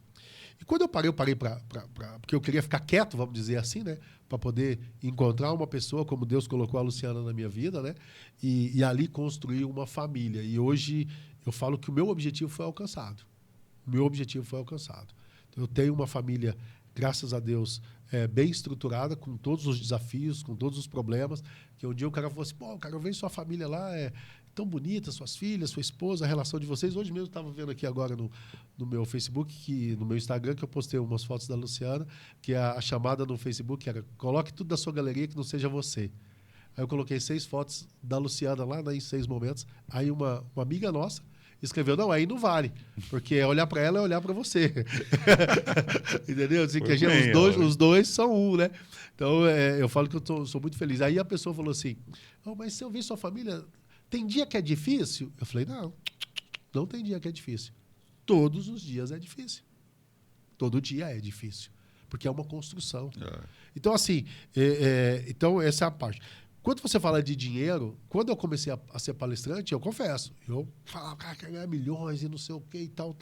E quando eu parei porque eu queria ficar quieto, vamos dizer assim, né? Para poder encontrar uma pessoa como Deus colocou a Luciana na minha vida, né? E ali construir uma família. E hoje eu falo que o meu objetivo foi alcançado. O meu objetivo foi alcançado. Eu tenho uma família, graças a Deus, bem estruturada, com todos os desafios, com todos os problemas, que um dia o cara falou assim, pô, cara, eu vejo sua família lá, tão bonita, suas filhas, sua esposa, a relação de vocês. Hoje mesmo eu estava vendo aqui agora no meu Facebook, no meu Instagram, que eu postei umas fotos da Luciana, que a chamada no Facebook era, coloque tudo da sua galeria que não seja você. Aí eu coloquei 6 fotos da Luciana lá, né, em 6 momentos. Aí uma amiga nossa escreveu, não, aí não vale, porque olhar para ela é olhar para você. Entendeu? Assim, que os dois são um, né? Então, eu falo que eu sou muito feliz. Aí a pessoa falou assim, oh, mas se eu ver sua família, tem dia que é difícil? Eu falei, não tem dia que é difícil. Todos os dias é difícil. Todo dia é difícil, porque é uma construção. Então, assim, então essa é a parte. Quando você fala de dinheiro, quando eu comecei a ser palestrante, eu confesso, eu falava, cara, quer ganhar milhões e não sei o quê e tal.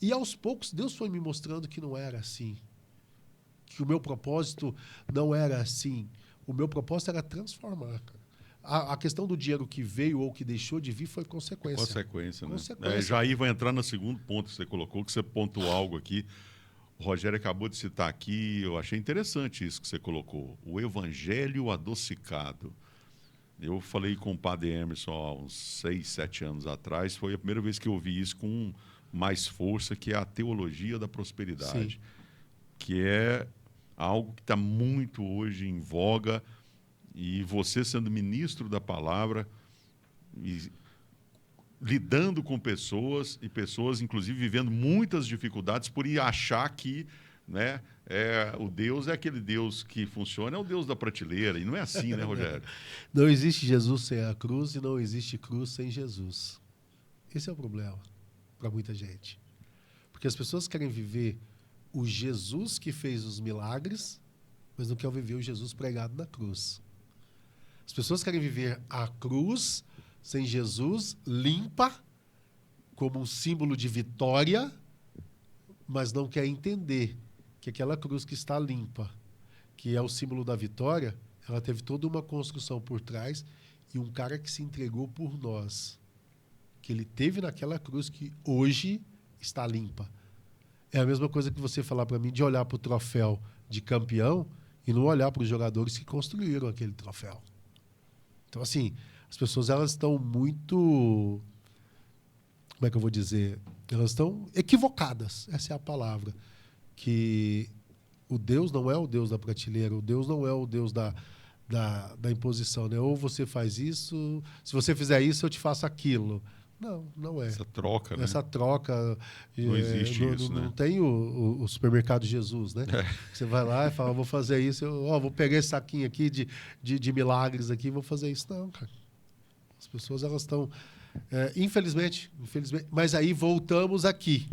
E aos poucos, Deus foi me mostrando que não era assim. Que o meu propósito não era assim. O meu propósito era transformar, cara. A questão do dinheiro que veio ou que deixou de vir foi consequência. Consequência, né? Jair vai entrar no segundo ponto que você colocou, que você pontuou algo aqui. O Rogério acabou de citar aqui, eu achei interessante isso que você colocou. O evangelho adocicado. Eu falei com o padre Emerson há uns 6, 7 anos atrás, foi a primeira vez que eu ouvi isso com mais força, que é a teologia da prosperidade. Sim. Que é algo que está muito hoje em voga, e você sendo ministro da palavra, e lidando com pessoas, e pessoas, inclusive, vivendo muitas dificuldades por ir achar que, né, o Deus é aquele Deus que funciona, é o Deus da prateleira. E não é assim, né, Rogério? Não existe Jesus sem a cruz e não existe cruz sem Jesus. Esse é o problema para muita gente. Porque as pessoas querem viver o Jesus que fez os milagres, mas não querem viver o Jesus pregado na cruz. As pessoas querem viver a cruz sem Jesus, limpa, como um símbolo de vitória, mas não quer entender que aquela cruz que está limpa, que é o símbolo da vitória, ela teve toda uma construção por trás e um cara que se entregou por nós, que ele teve naquela cruz que hoje está limpa. É a mesma coisa que você falar para mim de olhar para o troféu de campeão e não olhar para os jogadores que construíram aquele troféu. Então, assim, as pessoas elas estão muito, como é que eu vou dizer? Elas estão equivocadas, essa é a palavra. que o Deus não é o Deus da prateleira, o Deus não é o Deus da imposição, né? Ou você faz isso, se você fizer isso, eu te faço aquilo. Não, não é. Essa troca, né? Essa troca. Não existe isso, né? Não tem o supermercado Jesus, né? Você vai lá e fala, vou fazer isso, vou pegar esse saquinho aqui de milagres aqui, vou fazer isso. Não, cara. As pessoas, elas estão... infelizmente, mas aí voltamos aqui.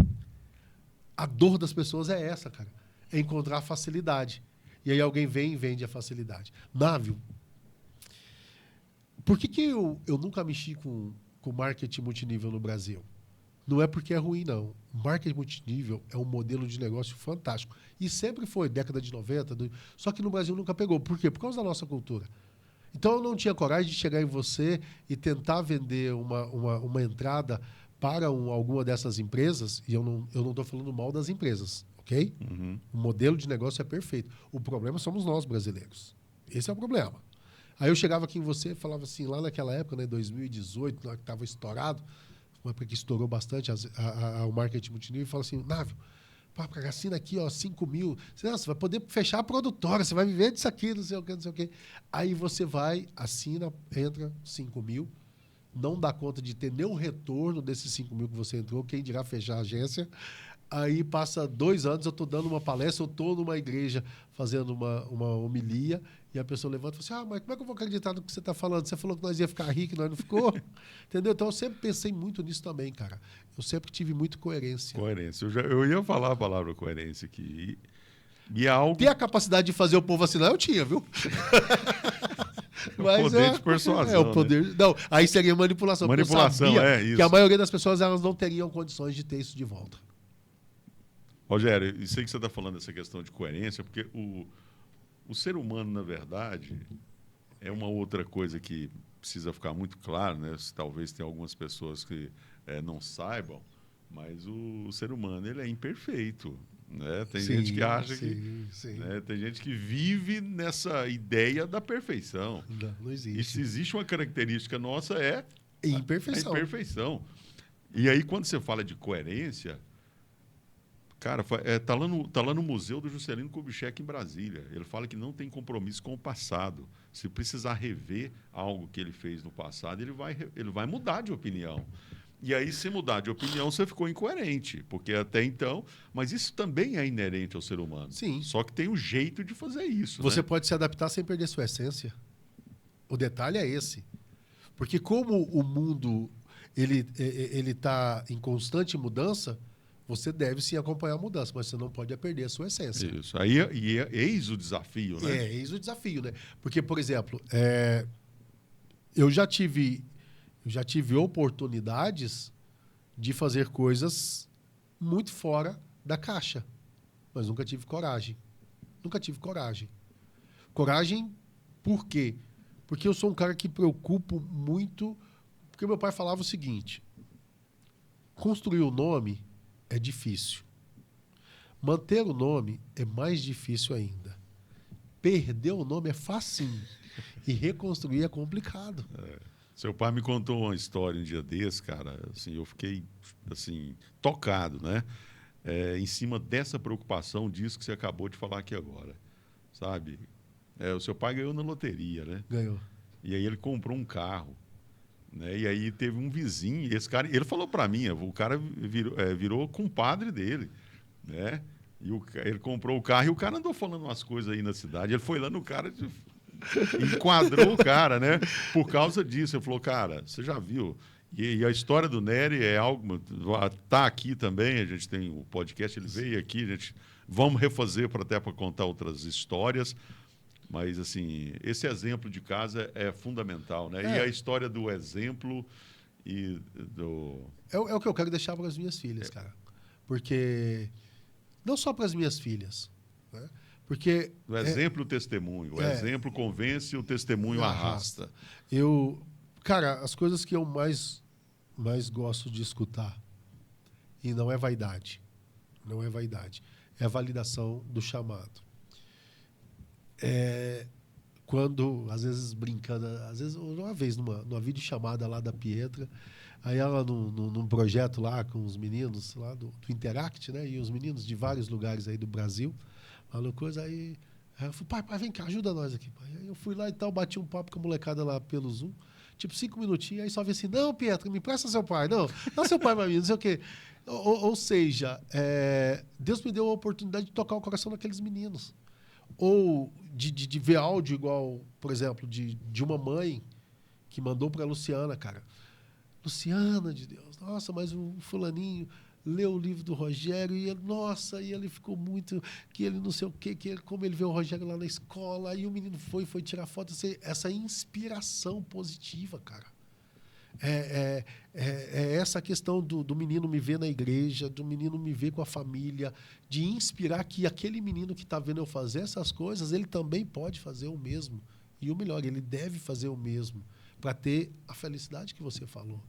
A dor das pessoas é essa, cara. É encontrar facilidade. E aí alguém vem e vende a facilidade. Návio, por que eu nunca mexi com marketing multinível no Brasil? Não é porque é ruim, não. Marketing multinível é um modelo de negócio fantástico. E sempre foi, década de 90. Só que no Brasil nunca pegou. Por quê? Por causa da nossa cultura. Então eu não tinha coragem de chegar em você e tentar vender uma entrada para alguma dessas empresas. E eu não estou falando mal das empresas, ok? Uhum. O modelo de negócio é perfeito. O problema somos nós, brasileiros. Esse é o problema. Aí eu chegava aqui em você e falava assim, lá naquela época, né, 2018, lá que estava estourado, uma época que estourou bastante o marketing multinível, e falava assim, Návio, assina aqui, ó, 5 mil. Você vai poder fechar a produtora, você vai viver disso aqui, não sei o quê, não sei o quê. Aí você vai, assina, entra, 5 mil, não dá conta de ter nenhum retorno desses 5 mil que você entrou, quem dirá fechar a agência. Aí passa 2 anos, eu estou dando uma palestra, eu estou numa igreja fazendo uma homilia, e a pessoa levanta e fala assim, mas como é que eu vou acreditar no que você está falando? Você falou que nós ia ficar ricos, nós não ficou. Entendeu? Então eu sempre pensei muito nisso também, cara. Eu sempre tive muito coerência. Coerência. Eu ia falar a palavra coerência aqui. E é algo... Ter a capacidade de fazer o povo assinar, eu tinha, viu? Mas poder de persuasão. O poder... Né? Não, aí seria manipulação. Manipulação, isso. Que a maioria das pessoas elas não teriam condições de ter isso de volta. Rogério, e sei que você está falando dessa questão de coerência, porque o ser humano, na verdade, é uma outra coisa que precisa ficar muito claro, né? Talvez tenha algumas pessoas que não saibam, mas o ser humano ele é imperfeito. Né? Tem gente que acha que... Né? Tem gente que vive nessa ideia da perfeição. Não existe. E se existe uma característica nossa é imperfeição. A imperfeição. E aí, quando você fala de coerência... Cara, tá lá no Museu do Juscelino Kubitschek em Brasília. Ele fala que não tem compromisso com o passado. Se precisar rever algo que ele fez no passado, ele vai mudar de opinião. E aí, se mudar de opinião, você ficou incoerente. Porque até então... Mas isso também é inerente ao ser humano. Sim. Só que tem um jeito de fazer isso. Você né? pode se adaptar sem perder sua essência. O detalhe é esse. Porque como o mundo ele está em constante mudança... Você deve sim acompanhar a mudança, mas você não pode perder a sua essência. Isso. Aí eis o desafio, né? Eis o desafio, né? Porque, por exemplo, eu já tive oportunidades de fazer coisas muito fora da caixa, mas nunca tive coragem. Nunca tive coragem. Coragem por quê? Porque eu sou um cara que preocupo muito... Porque meu pai falava o seguinte, construir o nome... é difícil. Manter o nome é mais difícil ainda. Perder o nome é facinho. E reconstruir é complicado. Seu pai me contou uma história um dia desse, cara. Assim, eu fiquei assim, tocado, né? Em cima dessa preocupação disso que você acabou de falar aqui agora. Sabe? O seu pai ganhou na loteria, né? Ganhou. E aí ele comprou um carro. Né? E aí teve um vizinho, esse cara, ele falou para mim, o cara virou compadre dele, né? E ele comprou o carro e o cara andou falando umas coisas aí na cidade. Ele foi lá no cara e enquadrou o cara, né? Por causa disso. Ele falou, cara, você já viu? E a história do Nery é algo... Tá aqui também, a gente tem o podcast, ele veio aqui, a gente vamos refazer até para contar outras histórias. Mas, assim, esse exemplo de casa é fundamental, né? E a história do exemplo e do... É o que eu quero deixar para as minhas filhas, cara. Porque... Não só para as minhas filhas, né? Porque... O exemplo e o testemunho. O exemplo convence, o testemunho arrasta. Cara, as coisas que eu mais gosto de escutar, e não é vaidade, é a validação do chamado. quando, às vezes brincando, às vezes, uma vez numa videochamada lá da Pietra, aí ela num projeto lá com os meninos lá do Interact, né? E os meninos de vários lugares aí do Brasil, falou coisa, aí eu falei, pai, vem cá, ajuda nós aqui, pai. Aí eu fui lá e tal, bati um papo com a molecada lá pelo Zoom, tipo 5 minutinhos, aí só vi assim, não, Pietra, me empresta seu pai, não, dá seu pai pra mim, não sei o quê. Ou seja, Deus me deu a oportunidade de tocar o coração daqueles meninos. Ou de ver áudio igual, por exemplo, de uma mãe que mandou para a Luciana, cara. Luciana de Deus, nossa, mas o fulaninho leu o livro do Rogério e ele, nossa, e ele ficou muito, que ele não sei o quê, que ele, como ele vê o Rogério lá na escola, aí o menino foi tirar foto, essa inspiração positiva, cara. É essa questão do menino me ver na igreja, do menino me ver com a família, de inspirar que aquele menino que está vendo eu fazer essas coisas, ele também pode fazer o mesmo. E o melhor, ele deve fazer o mesmo para ter a felicidade que você falou.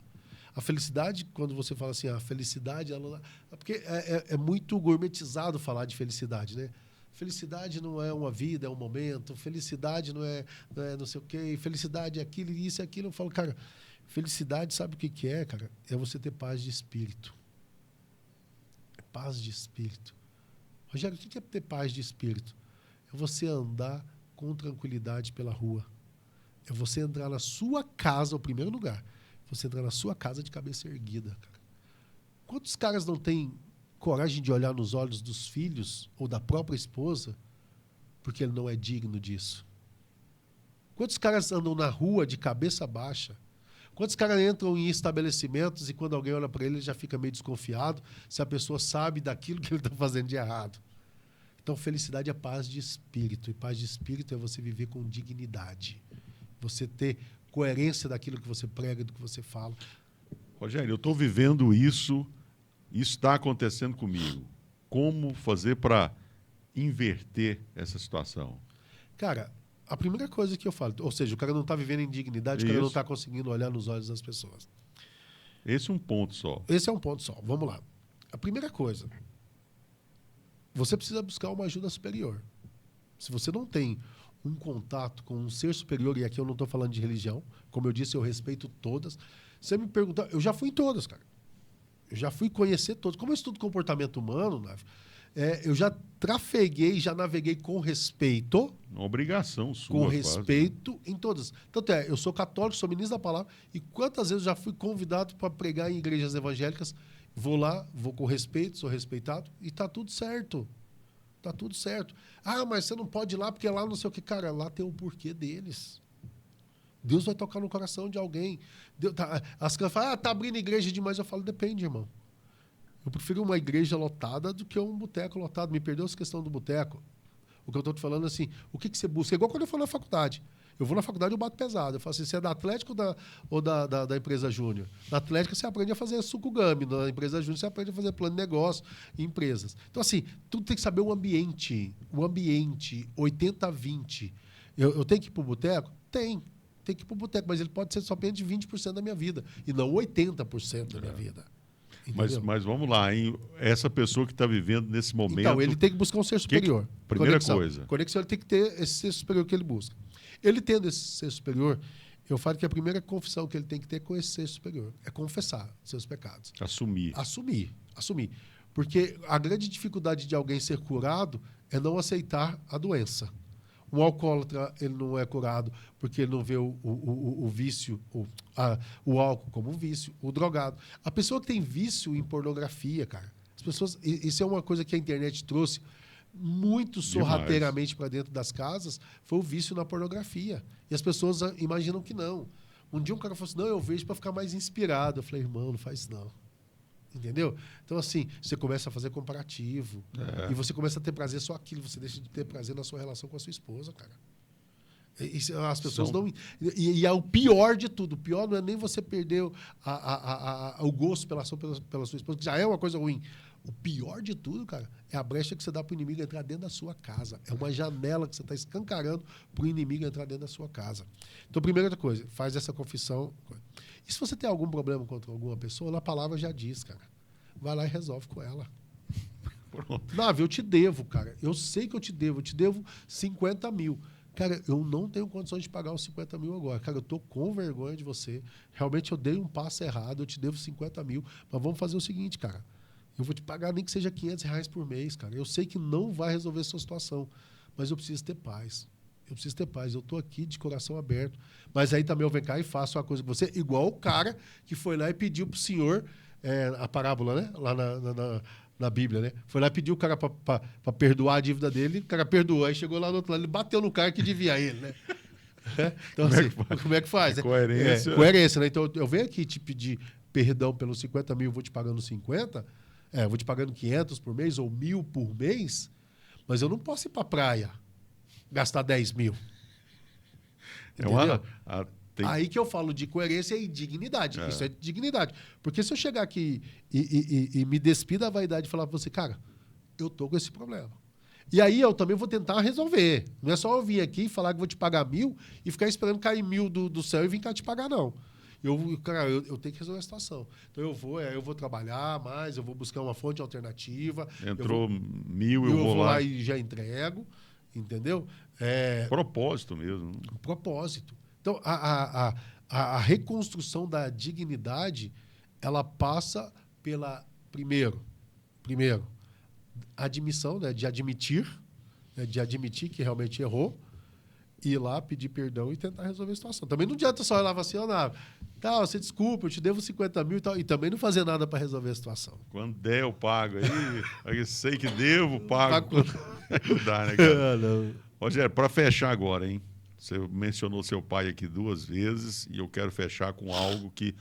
A felicidade, quando você fala assim, a felicidade... porque é muito gourmetizado falar de felicidade, né? Felicidade não é uma vida, é um momento. Felicidade não é não sei o quê. Felicidade é aquilo, isso e aquilo. Eu falo, cara... Felicidade, sabe o que é, cara? É você ter paz de espírito. É paz de espírito. Rogério, o que é ter paz de espírito? É você andar com tranquilidade pela rua. É você entrar na sua casa, o primeiro lugar. Você entrar na sua casa de cabeça erguida, cara. Quantos caras não têm coragem de olhar nos olhos dos filhos ou da própria esposa porque ele não é digno disso? Quantos caras andam na rua de cabeça baixa? Quantos caras entram em estabelecimentos e quando alguém olha para ele já fica meio desconfiado se a pessoa sabe daquilo que ele está fazendo de errado? Então, felicidade é paz de espírito. E paz de espírito é você viver com dignidade. Você ter coerência daquilo que você prega, do que você fala. Rogério, eu estou vivendo isso está acontecendo comigo. Como fazer para inverter essa situação? Cara, a primeira coisa que eu falo, ou seja, o cara não está vivendo em dignidade, o cara não está conseguindo olhar nos olhos das pessoas. Esse é um ponto só. Esse é um ponto só. Vamos lá. A primeira coisa, você precisa buscar uma ajuda superior. Se você não tem um contato com um ser superior, e aqui eu não estou falando de religião, como eu disse, eu respeito todas. Você me pergunta, eu já fui em todas, cara. Eu já fui conhecer todas. Como eu estudo comportamento humano, eu já trafeguei, já naveguei com respeito. Uma obrigação sua. Com respeito quase, né? Em todas. Tanto eu sou católico, sou ministro da palavra, e quantas vezes eu já fui convidado para pregar em igrejas evangélicas, vou lá, vou com respeito, sou respeitado, e tá tudo certo. Tá tudo certo. Ah, mas você não pode ir lá porque lá não sei o que. Cara, lá tem um porquê deles. Deus vai tocar no coração de alguém. As crianças falam, tá abrindo igreja demais. Eu falo, depende, irmão. Eu prefiro uma igreja lotada do que um boteco lotado. Me perdoa essa questão do boteco. O que eu estou te falando assim, o que você busca? É igual quando eu for na faculdade. Eu vou na faculdade e eu bato pesado. Eu falo assim, você é da Atlético ou da empresa Júnior? Na Atlética você aprende a fazer sucugami. Na empresa Júnior você aprende a fazer plano de negócio em empresas. Então, assim, tudo tem que saber o ambiente. O ambiente, 80-20. Eu tenho que ir para o boteco? Tem que ir para o boteco, mas ele pode ser somente 20% da minha vida e não 80% da minha vida. Mas vamos lá, hein? Essa pessoa que está vivendo nesse momento... Então, ele tem que buscar um ser superior. Primeira coisa. Conexão, ele tem que ter esse ser superior que ele busca. Ele tendo esse ser superior, eu falo que a primeira confissão que ele tem que ter com esse ser superior é confessar seus pecados. Assumir. Porque a grande dificuldade de alguém ser curado é não aceitar a doença. Um alcoólatra, ele não é curado porque ele não vê o vício, o álcool como um vício, o drogado. A pessoa que tem vício em pornografia, cara, as pessoas, isso é uma coisa que a internet trouxe muito sorrateiramente para dentro das casas, foi o vício na pornografia. E as pessoas imaginam que não. Um dia um cara falou assim, não, eu vejo para ficar mais inspirado. Eu falei, irmão, não faz isso não. Entendeu? Então, assim, você começa a fazer comparativo. E você começa a ter prazer só aquilo. Você deixa de ter prazer na sua relação com a sua esposa, cara. As pessoas não... E é o pior de tudo. O pior não é nem você perder o gosto pela sua esposa, que já é uma coisa ruim. O pior de tudo, cara, é a brecha que você dá para o inimigo entrar dentro da sua casa. É uma janela que você está escancarando para o inimigo entrar dentro da sua casa. Então, primeira coisa, faz essa confissão. E se você tem algum problema contra alguma pessoa, na palavra já diz, cara. Vai lá e resolve com ela. Pronto. Nave, eu te devo, cara. Eu sei que eu te devo 50 mil. Cara, eu não tenho condições de pagar os 50 mil agora. Cara, eu tô com vergonha de você. Realmente eu dei um passo errado, eu te devo 50 mil. Mas vamos fazer o seguinte, cara. Eu vou te pagar nem que seja R$ 500 por mês, cara. Eu sei que não vai resolver a sua situação, mas eu preciso ter paz. Eu preciso ter paz. Eu tô aqui de coração aberto. Mas aí também eu venho cá e faço uma coisa com você, igual o cara que foi lá e pediu pro senhor a parábola, né? Lá na Bíblia, né? Foi lá e pediu o cara para perdoar a dívida dele, o cara perdoou. Aí chegou lá no outro lado, ele bateu no cara que devia ele, né? Então, assim, como é que faz? Coerência. Coerência, né? Então, eu venho aqui te pedir perdão pelos 50 mil, vou te pagando 50, vou te pagando 500 por mês ou 1.000 por mês, mas eu não posso ir para praia gastar 10 mil. Entendeu? Aí que eu falo de coerência e dignidade. Isso é dignidade. Porque se eu chegar aqui e me despir da vaidade e falar para você, cara, eu tô com esse problema. E aí eu também vou tentar resolver. Não é só eu vir aqui e falar que vou te pagar 1.000 e ficar esperando cair 1.000 do céu e vir cá te pagar, não. Eu tenho que resolver a situação. Então eu vou trabalhar mais, eu vou buscar uma fonte alternativa. Entrou 1.000, eu vou lá e já entrego. Entendeu? Propósito mesmo. Propósito. Então, a reconstrução da dignidade, ela passa pela, primeiro, admissão, né, de admitir que realmente errou, ir lá, pedir perdão e tentar resolver a situação. Também não adianta só ir lá e falar assim, você desculpa, eu te devo 50 mil e também não fazer nada para resolver a situação. Quando der, eu pago aí. Eu sei que devo, pago. Não dá, né, cara? Não. Rogério, para fechar agora, hein? Você mencionou seu pai aqui 2 vezes e eu quero fechar com algo que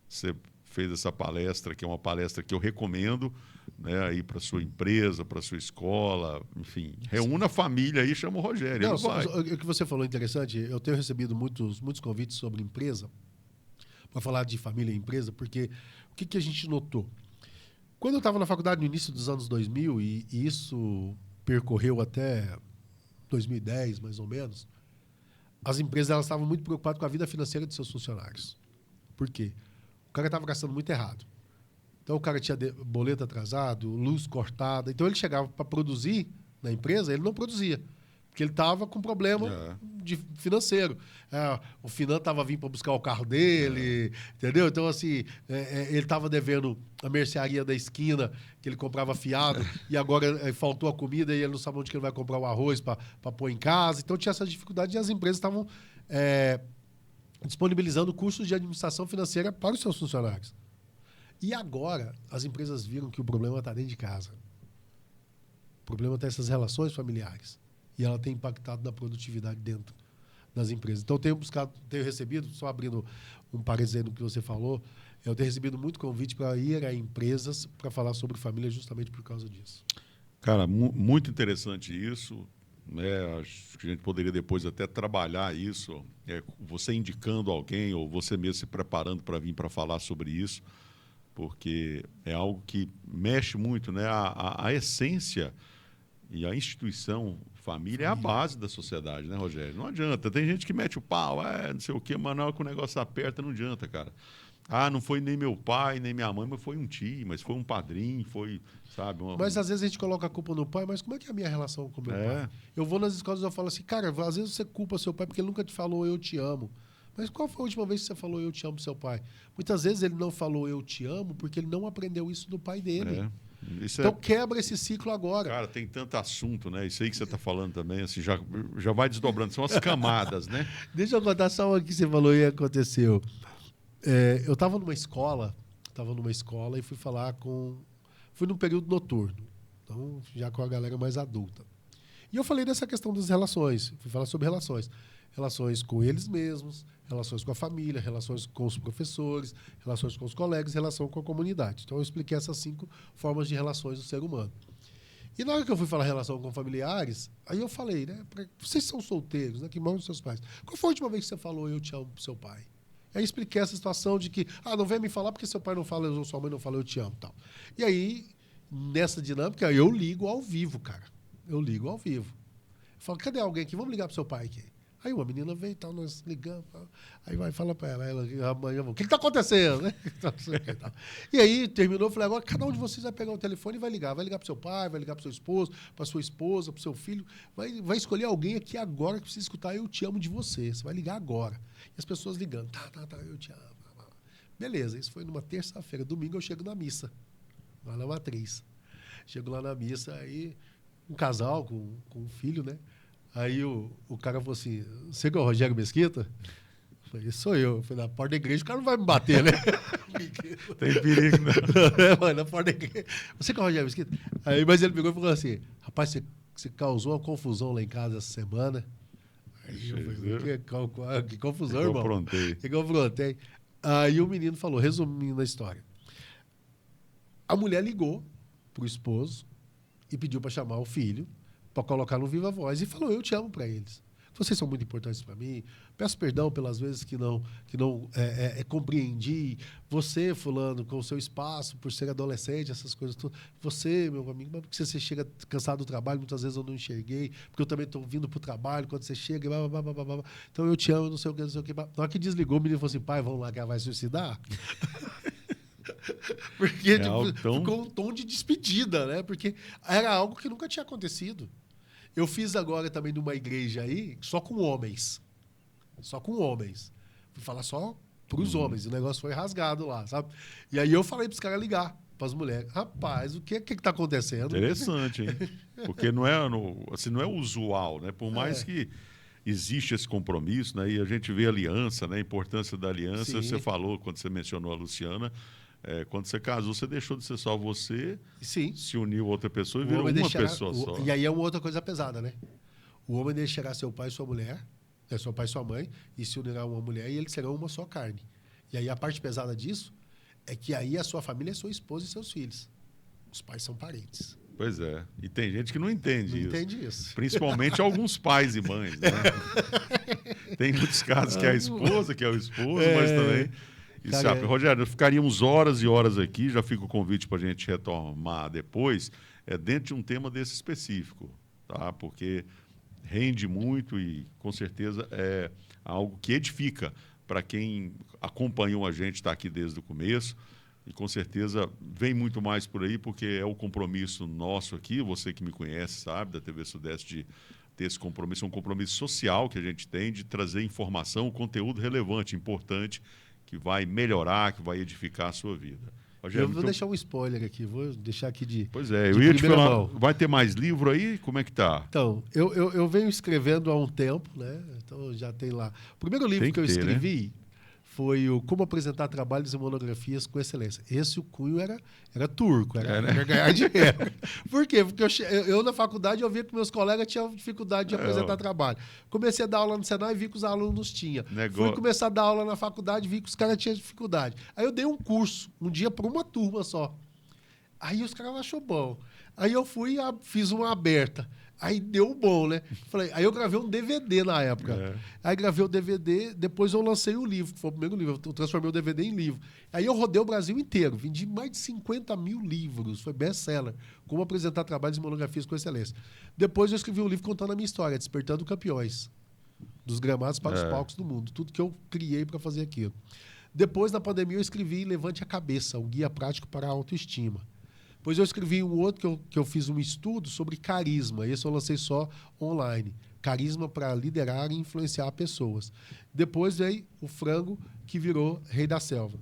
você fez essa palestra, que é uma palestra que eu recomendo, né, aí para sua empresa, para sua escola, enfim, reúna a família aí, chama o Rogério. Não, o que você falou é interessante. Eu tenho recebido muitos convites sobre empresa, para falar de família e empresa, porque o que a gente notou? Quando eu estava na faculdade no início dos anos 2000, e isso percorreu até 2010, mais ou menos, as empresas elas estavam muito preocupadas com a vida financeira de seus funcionários. Por quê? O cara estava gastando muito errado. Então, o cara tinha boleto atrasado, luz cortada. Então, ele chegava para produzir na empresa, ele não produzia. Porque ele estava com problema financeiro. O Finan estava vindo para buscar o carro dele, entendeu? Então, assim, ele estava devendo a mercearia da esquina, que ele comprava fiado, e agora faltou a comida e ele não sabe onde que ele vai comprar o arroz para pôr em casa. Então, tinha essa dificuldade e as empresas estavam disponibilizando cursos de administração financeira para os seus funcionários. E agora, as empresas viram que o problema está dentro de casa. O problema está nessas relações familiares. E ela tem impactado na produtividade dentro das empresas. Então, tenho recebido, só abrindo um parênteses no que você falou, eu tenho recebido muito convite para ir a empresas para falar sobre família justamente por causa disso. Cara, muito interessante isso. Né? Acho que a gente poderia depois até trabalhar isso, você indicando alguém ou você mesmo se preparando para vir para falar sobre isso, porque é algo que mexe muito, né? A essência e a instituição família é a base da sociedade, né, Rogério? Não adianta. Tem gente que mete o pau, não sei o quê, mas na hora que o negócio aperta, não adianta, cara. Não foi nem meu pai, nem minha mãe, mas foi um tio, mas foi um padrinho, foi, sabe? Mas às vezes a gente coloca a culpa no pai, mas como é que é a minha relação com o meu pai? Eu vou nas escolas e eu falo assim, cara, às vezes você culpa seu pai porque ele nunca te falou eu te amo. Mas qual foi a última vez que você falou eu te amo pro seu pai? Muitas vezes ele não falou eu te amo porque ele não aprendeu isso do pai dele. Então quebra esse ciclo agora. Cara, tem tanto assunto, né? Isso aí que você está falando também, assim, já vai desdobrando. São as camadas, né? Deixa eu contar só o que você falou e aconteceu. Eu estava numa escola e fui falar fui num período noturno, então já com a galera mais adulta. E eu falei dessa questão das relações, fui falar sobre relações. Relações com eles mesmos, relações com a família, relações com os professores, relações com os colegas, relação com a comunidade. Então, eu expliquei essas 5 formas de relações do ser humano. E na hora que eu fui falar relação com familiares, aí eu falei, né? Vocês são solteiros, né? Que moram com seus pais. Qual foi a última vez que você falou eu te amo pro seu pai? Aí expliquei essa situação de que, não vem me falar porque seu pai não fala, ou sua mãe não fala eu te amo, tal. E aí, nessa dinâmica, eu ligo ao vivo, cara. Eu ligo ao vivo. Eu falo, cadê alguém aqui? Vamos ligar pro seu pai aqui. Aí uma menina veio e tal, nós ligamos. Aí vai falar para ela, amanhã, o que está acontecendo? Né? E aí terminou, eu falei, agora cada um de vocês vai pegar o telefone e vai ligar. Vai ligar para seu pai, vai ligar para seu esposo, para sua esposa, para seu filho. Vai escolher alguém aqui agora que precisa escutar Eu Te Amo de você. Você vai ligar agora. E as pessoas ligando, tá, eu te amo. Beleza, isso foi numa terça-feira. Domingo eu chego na missa, lá na Matriz. Chego lá na missa, aí um casal com um filho, né? Aí o cara falou assim, você que é o Rogério Mesquita? Eu falei, sou eu. Eu falei, na porta da igreja o cara não vai me bater, né? Tem perigo, não. Na porta da igreja. Você que é o Rogério Mesquita? Aí, mas ele pegou e falou assim, rapaz, você causou uma confusão lá em casa essa semana. Aí eu falei, que confusão, irmão. Que eu aprontei. Aí o menino falou, resumindo a história. A mulher ligou pro esposo e pediu para chamar o filho para colocar no Viva Voz e falou, eu te amo para eles. Vocês são muito importantes para mim. Peço perdão pelas vezes que não compreendi. Você, fulano, com o seu espaço, por ser adolescente, essas coisas tudo. Você, meu amigo, mas porque você chega cansado do trabalho, muitas vezes eu não enxerguei, porque eu também estou vindo para o trabalho, quando você chega, blá, blá, blá, blá, blá. Então eu te amo, não sei o que, não sei o que. Na hora que desligou, o menino falou assim, pai, vamos lá que ela vai suicidar? Porque ficou um tom de despedida, né? Porque era algo que nunca tinha acontecido. Eu fiz agora também numa igreja aí, só com homens. Só com homens. Fui falar só para os homens. O negócio foi rasgado lá, sabe? E aí eu falei para os caras ligar para as mulheres. Rapaz, o que está acontecendo? Interessante, hein? Porque não é usual, né? Por mais que existe esse compromisso, né? E a gente vê a aliança, né? A importância da aliança. Sim. Você falou, quando você mencionou a Luciana, quando você casou, você deixou de ser só você, sim, se uniu a outra pessoa e virou uma pessoa só. E aí é uma outra coisa pesada, né? O homem deixará seu pai e sua mulher, seu pai e sua mãe, e se unirá a uma mulher, e eles serão uma só carne. E aí a parte pesada disso é que aí a sua família é sua esposa e seus filhos. Os pais são parentes. Pois é. E tem gente que não entende isso. Não entende isso. Principalmente alguns pais e mães, né? Tem muitos casos que é a esposa, que é o esposo, mas também... Rogério, ficaríamos horas e horas aqui, já fica o convite para a gente retomar depois, dentro de um tema desse específico, tá? Porque rende muito e, com certeza, é algo que edifica para quem acompanhou a gente, está aqui desde o começo, e, com certeza, vem muito mais por aí, porque é o compromisso nosso aqui, você que me conhece sabe, da TV Sudeste, de ter esse compromisso, é um compromisso social que a gente tem de trazer informação, conteúdo relevante, importante, que vai melhorar, que vai edificar a sua vida. Rogério, eu vou deixar um spoiler aqui, vou deixar aqui de. Pois é, eu ia te falar, vai ter mais livro aí? Como é que tá? Então, eu venho escrevendo há um tempo, né? Então já tem lá. O primeiro livro que eu escrevi foi o Como Apresentar Trabalhos e Monografias com Excelência. Esse o cunho era turco, era ganhar dinheiro. Por quê? Porque eu na faculdade eu via que meus colegas tinham dificuldade de apresentar trabalho. Comecei a dar aula no Senai e vi que os alunos tinham. Fui começar a dar aula na faculdade e vi que os caras tinham dificuldade. Aí eu dei um curso, um dia para uma turma só. Aí os caras acharam bom. Aí eu fui e fiz uma aberta. Aí deu bom, né? Aí eu gravei um DVD na época. Aí gravei o DVD, depois eu lancei o livro, que foi o primeiro livro. Eu transformei o DVD em livro. Aí eu rodei o Brasil inteiro. Vendi mais de 50 mil livros. Foi best-seller. Como apresentar trabalhos e monografias com excelência. Depois eu escrevi um livro contando a minha história, Despertando Campeões. Dos gramados para os palcos do mundo. Tudo que eu criei para fazer aquilo. Depois, na pandemia, eu escrevi Levante a Cabeça, um guia prático para a autoestima. Depois eu escrevi um outro que eu fiz um estudo sobre carisma. Esse eu lancei só online. Carisma para liderar e influenciar pessoas. Depois veio o Frango, que virou Rei da Selva.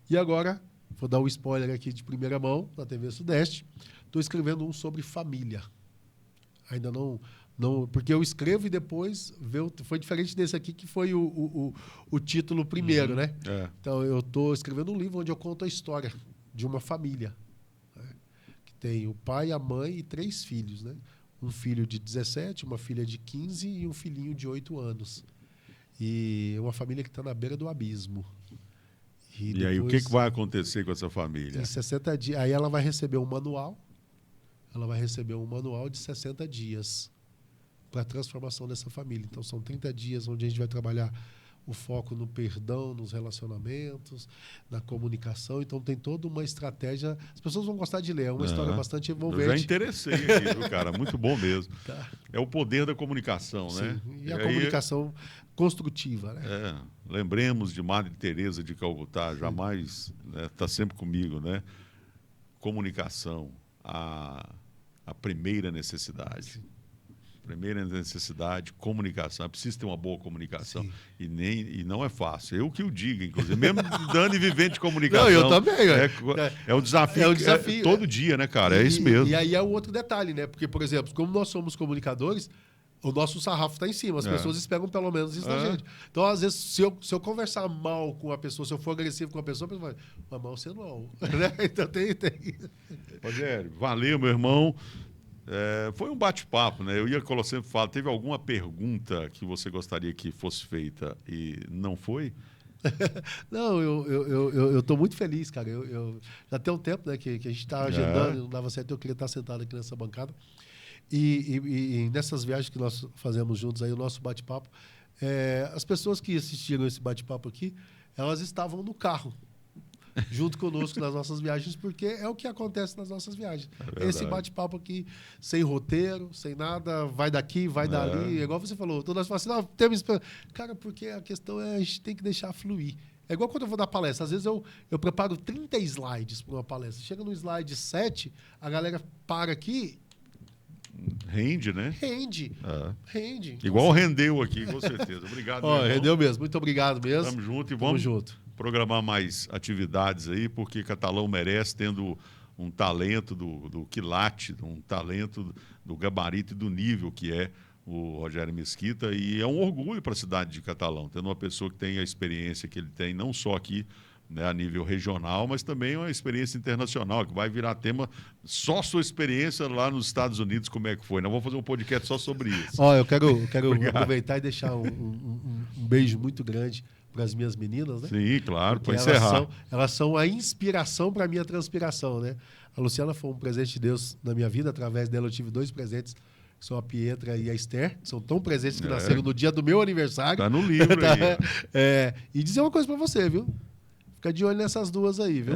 E agora, vou dar um spoiler aqui de primeira mão, na TV Sudeste, estou escrevendo um sobre família. Ainda não, porque eu escrevo e depois foi diferente desse aqui, que foi o título primeiro, né? Então, eu estou escrevendo um livro onde eu conto a história de uma família. Tem o pai, a mãe e 3 filhos, né? Um filho de 17, uma filha de 15 e um filhinho de 8 anos. E uma família que está na beira do abismo. E depois, aí, o que vai acontecer com essa família? Em 60 dias. Aí ela vai receber um manual. Ela vai receber um manual de 60 dias para a transformação dessa família. Então, são 30 dias onde a gente vai trabalhar o foco no perdão, nos relacionamentos, na comunicação. Então, tem toda uma estratégia. As pessoas vão gostar de ler. É uma história bastante envolvente. Eu já interessei aqui, viu, cara? Muito bom mesmo. Tá. É o poder da comunicação, né? E a comunicação construtiva, né? Lembremos de Madre Teresa de Calcutá, jamais está sempre comigo, né? Comunicação, a primeira necessidade. Sim. Primeira necessidade, comunicação. É preciso ter uma boa comunicação. Sim. E não é fácil. Eu que o digo, inclusive. Mesmo dando e vivendo de comunicação. Não, eu também. É um desafio. É um desafio. Todo dia, né, cara? É isso mesmo. E aí é um outro detalhe, né? Porque, por exemplo, como nós somos comunicadores, o nosso sarrafo está em cima. As pessoas esperam pelo menos isso da gente. Então, às vezes, se eu conversar mal com a pessoa, se eu for agressivo com a pessoa vai falar, mas mal você não. Então, tem. Rogério, valeu, meu irmão. Foi um bate-papo, né? Eu sempre falo, teve alguma pergunta que você gostaria que fosse feita e não foi? Não, eu estou muito feliz, cara. Já tem um tempo, né, que a gente está agendando, não dava certo, eu queria estar sentado aqui nessa bancada. E nessas viagens que nós fazemos juntos aí, o nosso bate-papo, as pessoas que assistiram esse bate-papo aqui, elas estavam no carro, junto conosco nas nossas viagens, porque é o que acontece nas nossas viagens. Esse bate-papo aqui, sem roteiro, sem nada, vai daqui, vai dali, igual você falou. Todas nós falamos assim, não, temos... Cara, porque a questão é a gente tem que deixar fluir. É igual quando eu vou dar palestra. Às vezes eu preparo 30 slides para uma palestra. Chega no slide 7, a galera para aqui... Rende, né? Rende. Igual rendeu aqui, com certeza. Obrigado, rendeu mesmo. Muito obrigado mesmo. Tamo junto e vamos programar mais atividades aí, porque Catalão merece, tendo um talento do quilate, um talento do gabarito e do nível que é o Rogério Mesquita. E é um orgulho para a cidade de Catalão, tendo uma pessoa que tem a experiência que ele tem, não só aqui, né, a nível regional, mas também uma experiência internacional, que vai virar tema só sua experiência lá nos Estados Unidos, como é que foi. Nós vamos fazer um podcast só sobre isso. Eu quero aproveitar e deixar um beijo muito grande para as minhas meninas, né? Sim, claro, para encerrar. Elas são a inspiração para a minha transpiração, né? A Luciana foi um presente de Deus na minha vida, através dela eu tive 2 presentes, que são a Pietra e a Esther, que são tão presentes que nasceram no dia do meu aniversário. Está no livro aí. E dizer uma coisa para você, viu? Fica de olho nessas duas aí, viu?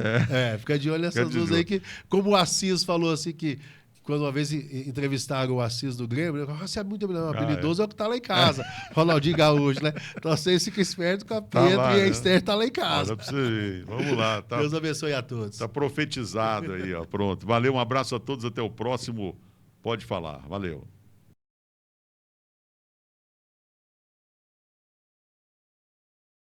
Fica de olho nessas duas aí, que, como o Assis falou assim, que quando uma vez entrevistaram o Assis do Grêmio, ele falou, você é muito habilidoso, é o que está lá em casa. Ronaldinho Gaúcho, né? Então vocês ficam espertos com a Pedro e a Esther está lá em casa. Pra você. Vamos lá. Tá, Deus abençoe a todos. Está profetizado aí, ó. Pronto. Valeu, um abraço a todos, até o próximo. Pode falar. Valeu.